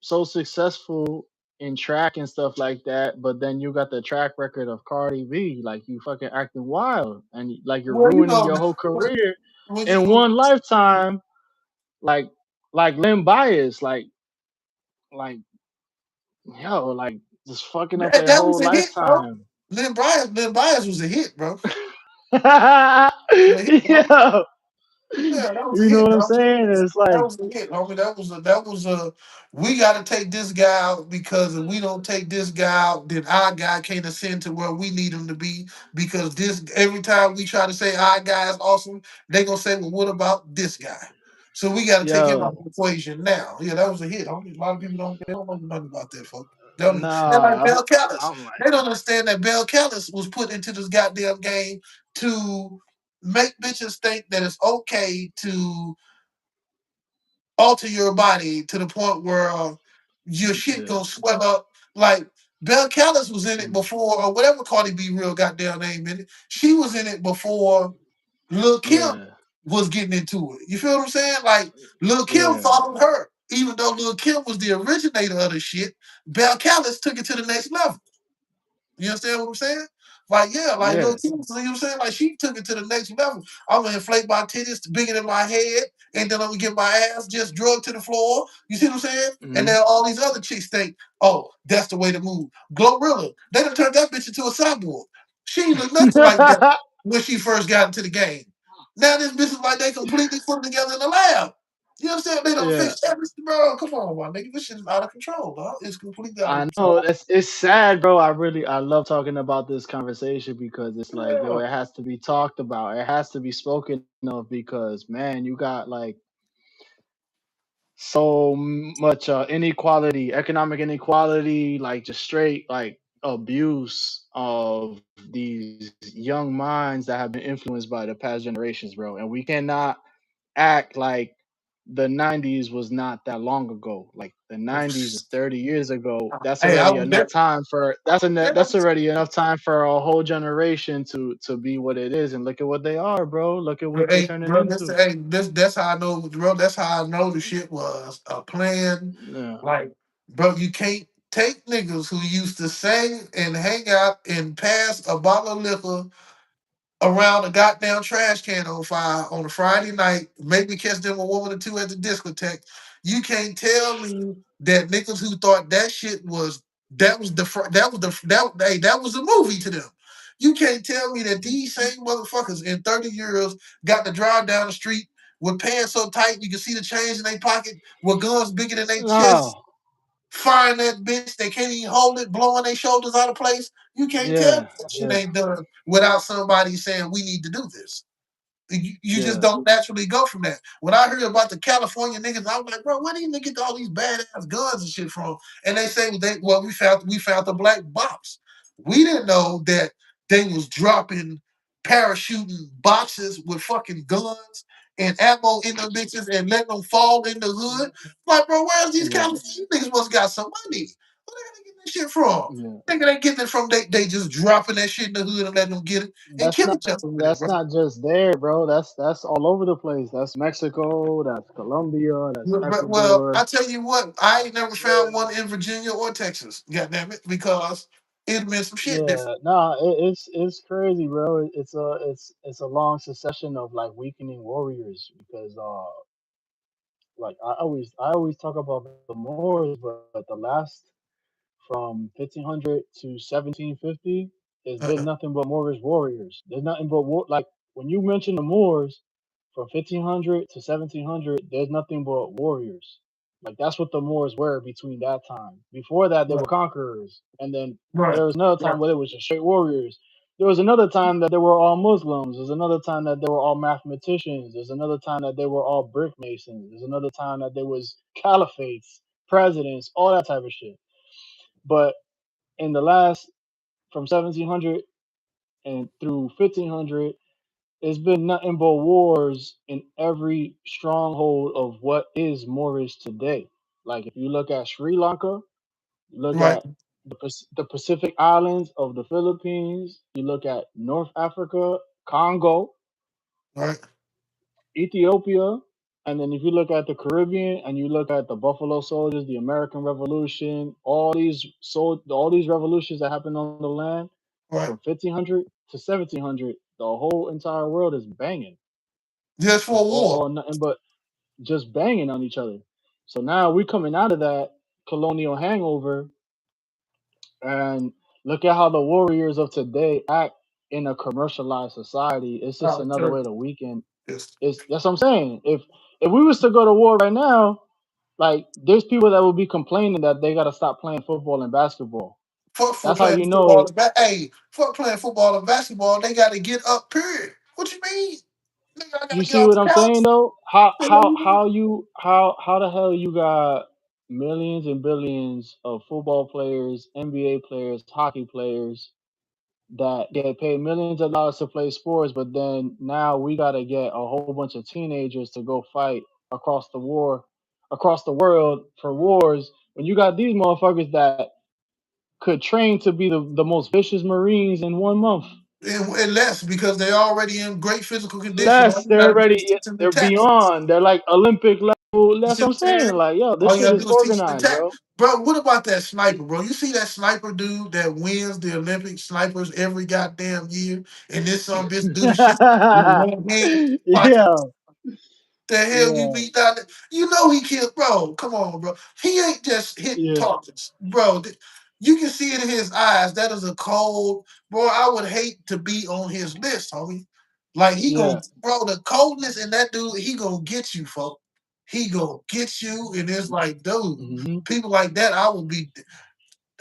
so successful in track and stuff like that, but then you got the track record of Cardi B, like you fucking acting wild and like you're Well, you ruining know, your whole career when in you one lifetime, like Lim Bias, like like just fucking up their that whole was a hit, bro. lifetime. Lynn Bias was a hit, bro. It was a hit, bro. Yeah, Yeah, that was a you know hit, what I'm dog. saying? It's That like, was a hit, homie. That was a. We got to take this guy out because if we don't take this guy out, then our guy can't ascend to where we need him to be. Because this every time we try to say our guy is awesome, they gonna say, well, what about this guy? So we got to take him out of yo, the equation now. Yeah, that was a hit, homie. A lot of people don't. They don't know nothing about that, folks. They don't, they're like nah, Bell Callis. I'm like, They don't understand that Bell Callis was put into this goddamn game to make bitches think that it's okay to alter your body to the point where your shit yeah, gonna swell up. Like Belle Callis was in it mm, before, or whatever Cardi B real goddamn name in it. She was in it before Lil Kim yeah, was getting into it. You feel what I'm saying? Like Lil Kim yeah, followed her, even though Lil Kim was the originator of the shit. Belle Callis took it to the next level. You understand what I'm saying? Like, yeah, like yeah, little Kim, you know what I'm saying? Like, she took it to the next level. I'm gonna inflate my titties bigger than my head, and then I'm gonna get my ass just drugged to the floor. You see what I'm saying? And mm. then all these other chicks think, oh, that's the way to move. Glorilla, they done turned that bitch into a cyborg. She ain't look nothing like that when she first got into the game. Now this bitch is like they completely put it together in the lab. You know what I'm saying? They don't Yeah, fix everything, bro. Come on, my nigga. This shit is out of control, dog. It's completely out of I know control. it's sad, bro. I love talking about this conversation because it's like, yo, Yeah. it has to be talked about. It has to be spoken of because man, you got like so much inequality, economic inequality, like just straight like abuse of these young minds that have been influenced by the past generations, bro. And we cannot act like the 90s was not that long ago. Like the 90s is 30 years ago. That's Hey, I already was enough there. time for Yeah, that's already enough time for a whole generation to be what it is. And look at what they are, bro. Look at what they're hey, turning bro, this, into. hey, this, that's how I know, bro. That's how I know the shit was a plan. Yeah. Like, bro, you can't take niggas who used to sing and hang out and pass a bottle of liquor around a goddamn trash can on fire on a Friday night, maybe catch them a woman or two at the discotheque. You can't tell me that niggas who thought that shit was that was a movie to them. You can't tell me that these same motherfuckers in 30 years got to drive down the street with pants so tight you can see the change in their pocket, with guns bigger than their chest, No. firing that bitch. They can't even hold it, blowing their shoulders out of place. You can't tell Yeah. me that shit Yeah. ain't done without somebody saying we need to do this. You just Yeah. don't naturally go from that. When I heard about the California niggas, I was like, bro, where do you niggas get all these badass guns and shit from? And they say, well, we found the black box. We didn't know that they was dropping parachuting boxes with fucking guns and ammo in them bitches and letting them fall in the hood. Like, bro, where's these Yeah. California niggas must got some money? Where they getting this shit from? Yeah. Nigga, they getting it from they just dropping that shit in the hood and letting them get it and That's kill not each other with it, that's bro. not just there, bro. That's all over the place. That's Mexico, that's Colombia, that's Well, Ecuador. I tell you what, I ain't never found one in Virginia or Texas. God damn it, because it'd been some shit different. Yeah, no, it's crazy, bro. It's a long succession of like weakening warriors because like I always talk about the Moors, but the last from 1500 to 1750 has been Uh, nothing but Moorish warriors. There's nothing but like when you mention the Moors from 1500 to 1700, there's nothing but warriors. Like that's what the Moors were between that time. Before that, they were right, conquerors, and then right, there was another time right, where they was just straight warriors. There was another time that they were all Muslims. There's another time that they were all mathematicians. There's another time that they were all brick masons. There's another time that there was caliphates, presidents, all that type of shit. But in the last from 1700 and through 1500, it's been nothing but wars in every stronghold of what is Moorish today. Like if you look at Sri Lanka, you look right, at the Pacific Islands of the Philippines, you look at North Africa, Congo, right. Ethiopia, And then if you look at the Caribbean and you look at the Buffalo Soldiers, the American Revolution, all these revolutions that happened on the land from Right. 1500 to 1700, the whole entire world is banging. Just It's for war. all nothing but just banging on each other. So now we're coming out of that colonial hangover, and look at how the warriors of today act in a commercialized society. It's just Oh, another sure. way to weaken. Yes. It's That's what I'm saying. If we was to go to war right now, like there's people that will be complaining that they gotta stop playing football and basketball. Fuck for That's how playing you football know. and hey, fuck playing football and basketball. They got to get up. Period. What you mean? Nigga, I got You to get see off what the I'm couch. saying though? How how Man, how you how the hell you got millions and billions of football players, NBA players, hockey players that get paid millions of dollars to play sports, but then now we gotta get a whole bunch of teenagers to go fight across the world for wars when you got these motherfuckers that could train to be the most vicious Marines in 1 month. and less because they're already in great physical condition. All Less, you got they're to do is already teach them the they're tactics. beyond. They're like Olympic level. You That's see what what I'm I'm saying. saying? Like, yo, this All you shit gotta is do is teach them the organized, tactics. bro. Bro, what about that sniper, bro? You see that sniper dude that wins the Olympic snipers every goddamn year, and this some bitch do the shit with one hand. Yeah, The hell you yeah, be done? You know he killed, bro. Come on, bro. He ain't just hitting yeah, targets, bro. You can see it in his eyes. That is a cold, bro. I would hate to be on his list, homie. Like he gonna, yeah. bro. The coldness in that dude, he gonna get you, folks. He gonna get you, and it's like, dude, Hmm. people like that, I would be.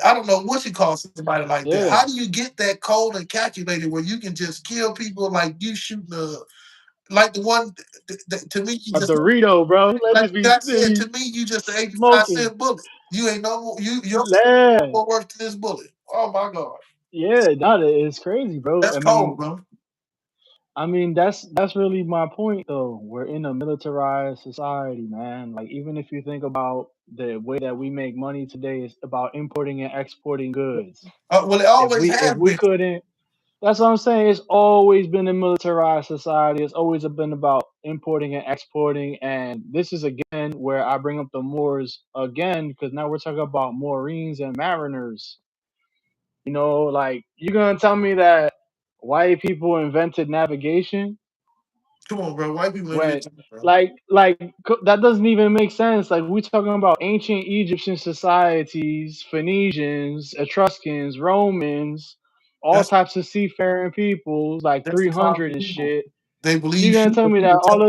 I don't know what you call somebody like that. Yeah. How do you get that cold and calculated where you can just kill people like you shooting a like the one to me, you A just Dorito, bro. Let like just be, I they said, to be me, you just an 85 smoking. cent bullet. You ain't no more your Yeah, more worth than this bullet. Oh my god. yeah. Not it's crazy, bro. That's cold, bro. I mean, that's really my point, though. We're in a militarized society, man. Like, even if you think about the way that we make money today, is about importing and exporting goods. Well, it If always we if has we been. couldn't, that's what I'm saying. It's always been a militarized society. It's always been about importing and exporting. And this is again where I bring up the Moors again, because now we're talking about Marines and mariners. Like you're gonna tell me that white people invented navigation Come on, bro. White people ain't when rich, bro. that doesn't even make sense. Like we talking about ancient Egyptian societies, Phoenicians, Etruscans, Romans, all That's types of seafaring peoples, like that's the common 300 and people. shit. They You believe gonna shit tell that me that people tell them.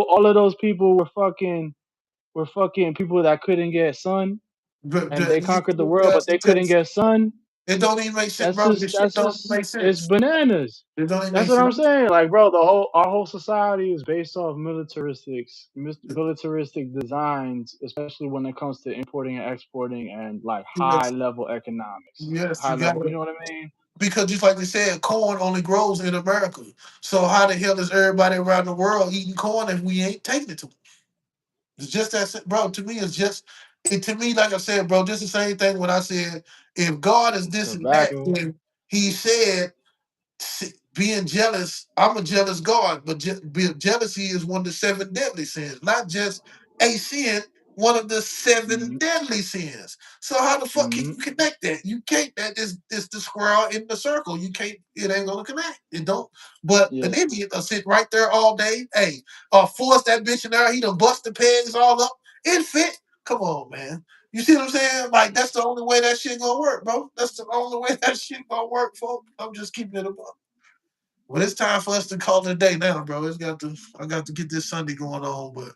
all of those people were fucking people that couldn't get sun, But and they conquered the world, but they couldn't get sun? it don't even make sense, That's bro. just This shit that's don't just make it's sense. bananas. It don't even That's make what I'm sense. saying. Like, bro, the whole our whole society is based off militaristic designs, especially when it comes to importing and exporting and like high Yes, level economics. yes, High you level, you gotta know what I mean? because just like they said, corn only grows in America. So how the hell is everybody around the world eating corn if we ain't taking it to them? It's just that, bro. To me, it's just it. To me, like I said, bro, just the same thing when I said if God is this and that, Tobacco. then He said being jealous. I'm a jealous God, but jealousy is one of the seven deadly sins, not just a sin. One of the seven Mm-hmm. deadly sins. So how the fuck can Mm-hmm. you connect that? You can't. That is the square in the circle. You can't. It ain't gonna connect. It don't. But an Yeah. idiot will sit right there all day. Hey, force that bitch in there. He done bust the pegs all up. It fit. Come on, man. You see what I'm saying? Like that's the only way that shit gonna work, bro. That's the only way that shit gonna work, folks. I'm just keeping it above. Well, it's time for us to call it a day now, bro. I got to get this Sunday going on, but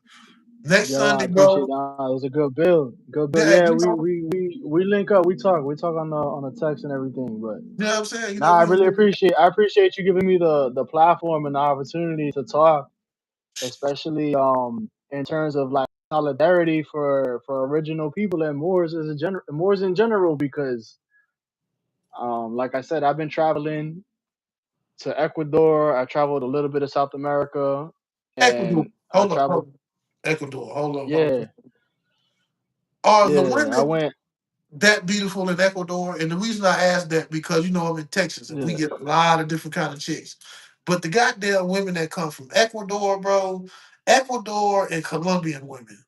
next Yo, I Sunday, appreciate bro. that. It was a good build. Good build. Yeah, Yeah, you we know, we we we link up. We talk on the text and everything. But you know what I'm saying. You know, nah, I appreciate you giving me the platform and the opportunity to talk, especially in terms of like solidarity for original people and Moors in general, because like I said, I've been traveling to Ecuador. I traveled a little bit of South America, Ecuador. and I Hold up, traveled. hold up. Ecuador. Hold Yeah, up. Are the yeah. I women went. that beautiful in Ecuador? And the reason I ask that because you know I'm in Texas and we Yeah. get a lot of different kind of chicks. But the goddamn women that come from Ecuador, bro, Ecuador and Colombian women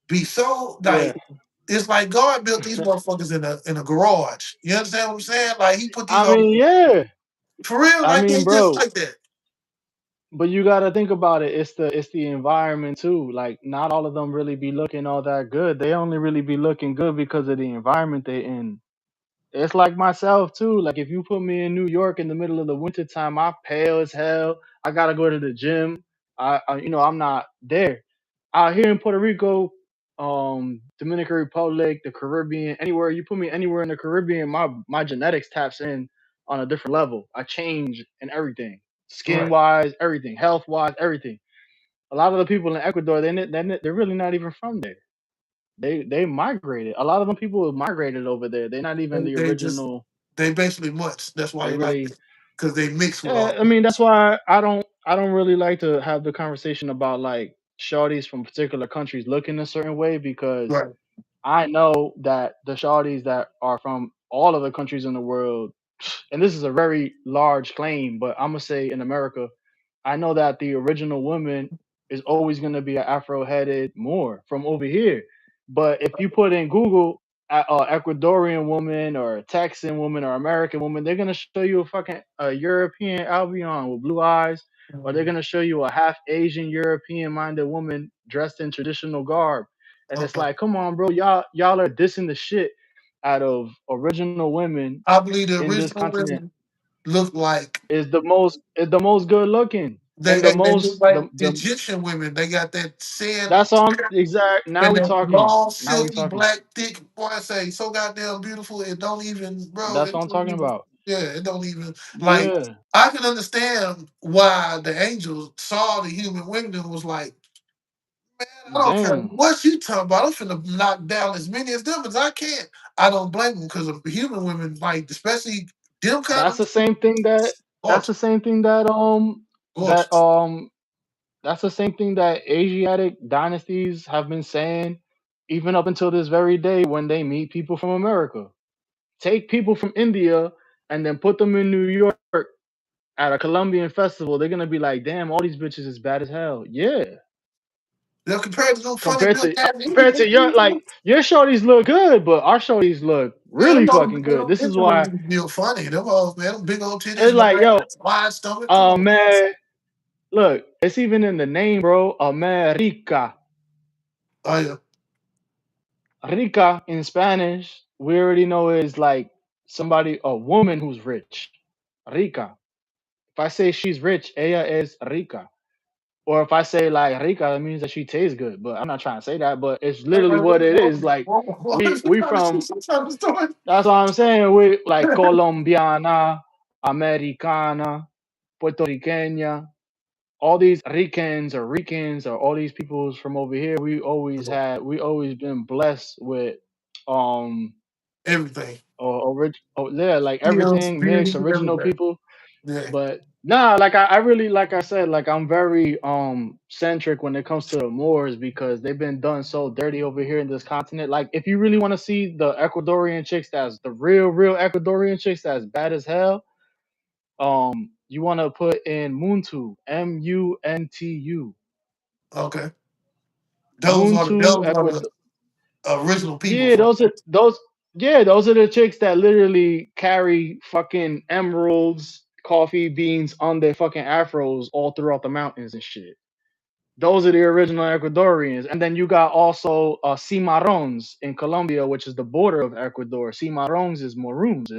be so Yeah. like it's like God built these motherfuckers in a garage. You understand what I'm saying? Like he put these I on mean, yeah. for real, I like mean, they just bro, like that. but you got to think about it. It's the environment too. Like, not all of them really be looking all that good. They only really be looking good because of the environment they in. It's like myself too. Like, if you put me in New York in the middle of the winter time, I'm pale as hell. I gotta go to the gym. I'm not there. Out here in Puerto Rico, Dominican Republic, the Caribbean, anywhere you put me anywhere in the Caribbean, my genetics taps in on a different level. I change in everything, skin Right. wise, everything, health wise, everything. A lot of the people in Ecuador, they're really not even from there. They migrated. A lot of them people migrated over there. They're not even the They just original. they basically mutts. That's why They they like really, it. Because they mix with yeah. all I mean, that's why I don't really like to have the conversation about like shorties from particular countries looking a certain way, because right. I know that the shorties that are from all of the countries in the world, and this is a very large claim, but I'm gonna say in America, I know that the original woman is always going to be an Afro-headed Moor from over here. But if you put in Google Ecuadorian woman or a Texan woman or American woman, they're going to show you a fucking European Albion with blue eyes, or they're Mhm. going to show you a half Asian European-minded woman dressed in traditional garb. And it's Okay. like, come on, bro, y'all are dissing the shit out of original women I believe the in this original continent. women look like Is the most good looking they, and the they, they look most like the Egyptian women. They got that sand That's on exact. Now and we that talking. long, Now we silky, talking. black, thick. Boy, I say so goddamn beautiful. It don't even, bro. That's It what I'm don't talking even. about. Yeah, it don't even like. Yeah. I can understand why the angels saw the human women and was like, man, I don't care Damn. what you talking about. I'm finna knock down as many of them as I can. I don't blame them because of human women, like especially them kind That's of the same thing that. That's gorgeous, the same thing that gorgeous. that's the same thing that Asiatic dynasties have been saying, even up until this very day when they meet people from America. Take people from India and then put them in New York at a Colombian festival. They're gonna be like, "Damn, all these bitches is bad as hell." Yeah. They're compared to them funny compared good to ass compared to your like your shorties look good, but our shorties look man, really fucking good. This is them why women feel funny. Them hoes, man, them big old titties, it's like, yo, wide stomach. Come on. man, look, it's even in the name, bro. America, Oh yeah. rica in Spanish, we already know is like somebody, a woman who's rich, rica. If I say she's rich, ella es rica. Or if I say like rica, that means that she tastes good. But I'm not trying to say that. But it's literally what it is. Like we from. That's what I'm saying. We like Colombiana, Americana, Puerto Riqueña, all these Ricans or all these peoples from over here. We always been blessed with um Everything. yeah, like Skills, everything beauty, mixed, original everything. people. Yeah. But nah, like I really, like I said, like I'm very centric when it comes to the Moors, because they've been done so dirty over here in this continent. Like, if you really want to see the Ecuadorian chicks, that's the real Ecuadorian chicks that's bad as hell, you want to put in Muntu, Muntu. Okay. Muntu, Those are the Ecuador. original people Yeah, from those are those. Yeah, those are the chicks that literally carry fucking emeralds, coffee beans on their fucking afros all throughout the mountains and shit. Those are the original Ecuadorians. And then you got also Cimarrones in Colombia, which is the border of Ecuador. Cimarrones is Maroons,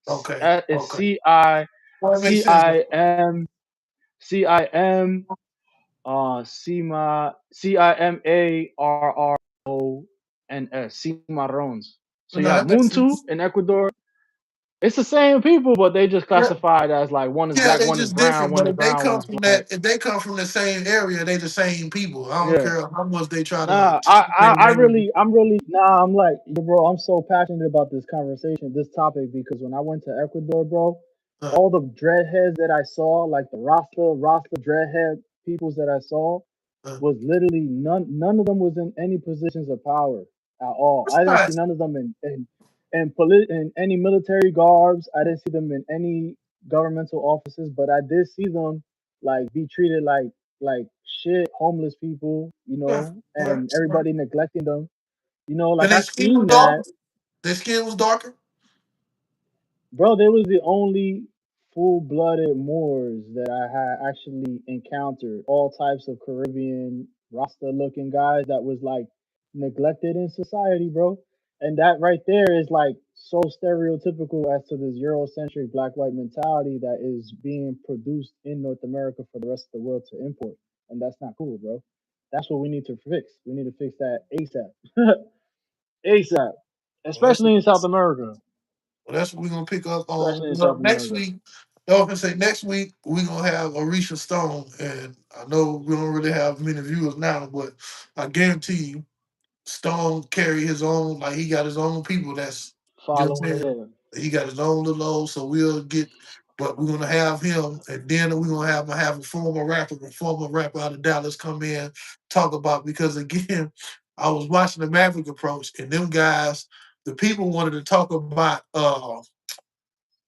Okay. is Okay. C I Well, that makes C sense. I M C I M Cimarons. So you have No, that makes Muntu sense. in Ecuador. It's the same people, but they just Yeah. classified as like one is Yeah, black, they one is just brown, different, one but is brown, one is black. if they come from the same area, they the same people. I don't Yeah. care how much they try to Nah, say race. I'm really, nah, I'm like, yo, bro, I'm so passionate about this conversation, this topic, because when I went to Ecuador, bro, Uh, all the dreadheads that I saw, like the Rasta dreadhead peoples that I saw, uh, was literally none of them was in any positions of power at all. what's I didn't see that? none of them in any military garbs. I didn't see them in any governmental offices, but I did see them. be treated like shit, homeless people, Yeah, right, and right. everybody neglecting them. And I their skin was seen that. darker. Their skin was darker. Bro, they was the only full-blooded Moors that I had actually encountered. All types of Caribbean Rasta-looking guys that was like neglected in society, bro. And that right there is like so stereotypical as to this Eurocentric black-white mentality that is being produced in North America for the rest of the world to import. And that's not cool, bro. That's what we need to fix. We need to fix that ASAP. ASAP. Well, that's Especially in South America. well, that's what we're gonna pick up on. Especially in Well, South next America. week. I was gonna say next week we're gonna have Arisha Stone, and I know we don't really have many viewers now, but I guarantee you, Stone carry his own. Like he got his own people. That's you know what Following I'm it saying. in. He got his own little old. So we'll get. But we're gonna have him, and then we're gonna have a former rapper out of Dallas come in talk about because again, I was watching the Maverick approach, and them guys, the people wanted to talk about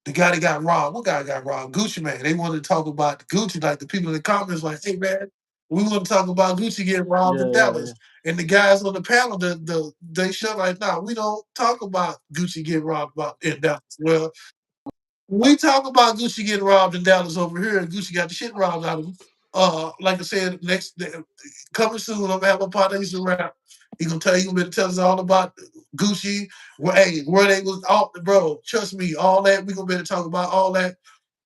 the guy that got robbed. What guy got robbed? Gucci Man. They wanted to talk about Gucci. Like the people in the comments, like, hey man, we want to talk about Gucci getting robbed Yeah, in yeah, yeah. Dallas. And the guys on the panel, they shut like, no, we don't talk about Gucci getting robbed about in Dallas. Well, we talk about Gucci getting robbed in Dallas over here, and Gucci got the shit robbed out of him. Like I said, coming soon, I'm gonna have a partner he's around. He gonna tell you, gonna tell us all about Gucci, where they was all bro. Trust me, all that we gonna better talk about all that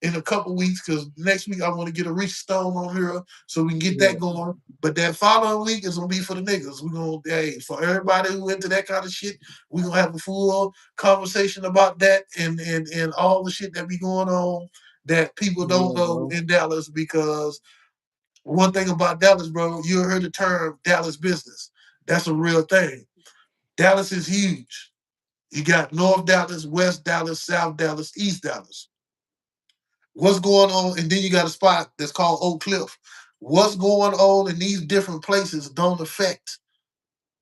in a couple weeks because next week I want to get a Rich Stone on here so we can get that Yeah, going. But that following week is gonna be for the niggas. We gonna for everybody who into that kind of shit, we gonna have a full conversation about that and all the shit that be going on that people don't yeah, know bro. in Dallas because one thing about Dallas, bro, you heard the term Dallas business. That's a real thing. Dallas is huge. You got North Dallas, West Dallas, South Dallas, East Dallas. What's going on? And then you got a spot that's called Oak Cliff. What's going on in these different places don't affect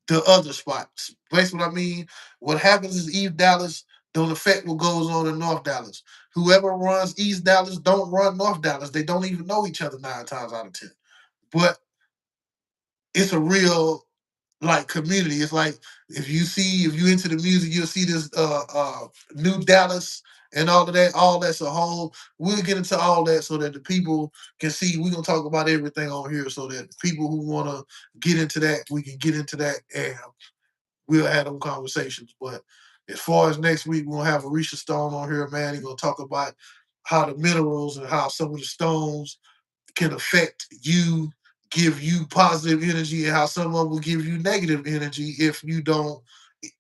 the other spots. That's what I mean. What happens is East Dallas don't affect what goes on in North Dallas. Whoever runs East Dallas don't run North Dallas. They don't even know each other 9 times out of 10. But it's a real like community. It's like if you into the music, you'll see this New Dallas and all that's a whole we'll get into all that so that the people can see we're gonna talk about everything on here so that people who wanna get into that, we can get into that and we'll have them conversations. But as far as next week, we'll have Arisha Stone on here, man. He's gonna talk about how the minerals and how some of the stones can affect you, give you positive energy, and how someone will give you negative energy if you don't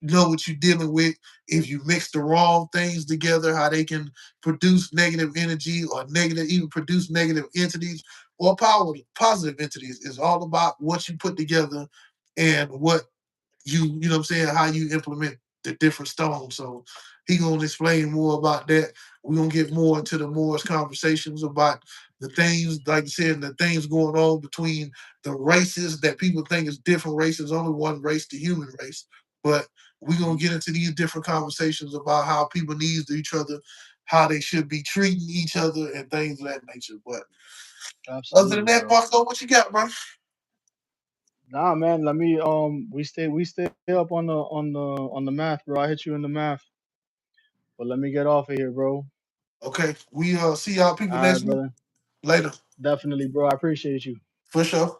know what you're dealing with. If you mix the wrong things together, how they can produce negative energy or even produce negative entities or positive entities. It's all about what you put together and what you know what I'm saying, how you implement the different stones. So he gonna explain more about that. We're gonna get more into the Moore's conversations about the things, like you said, the things going on between the races that people think is different races, only one race, the human race. But we're gonna get into these different conversations about how people need to each other, how they should be treating each other and things of that nature. But other than Absolutely, that, bro. Marco, what you got, bro? Nah, man. Let me we stay up on the math, bro. I hit you in the math, but let me get off of here, bro. Okay. We see y'all people All right, next week. brother. Later. Definitely, bro. I appreciate you. For sure.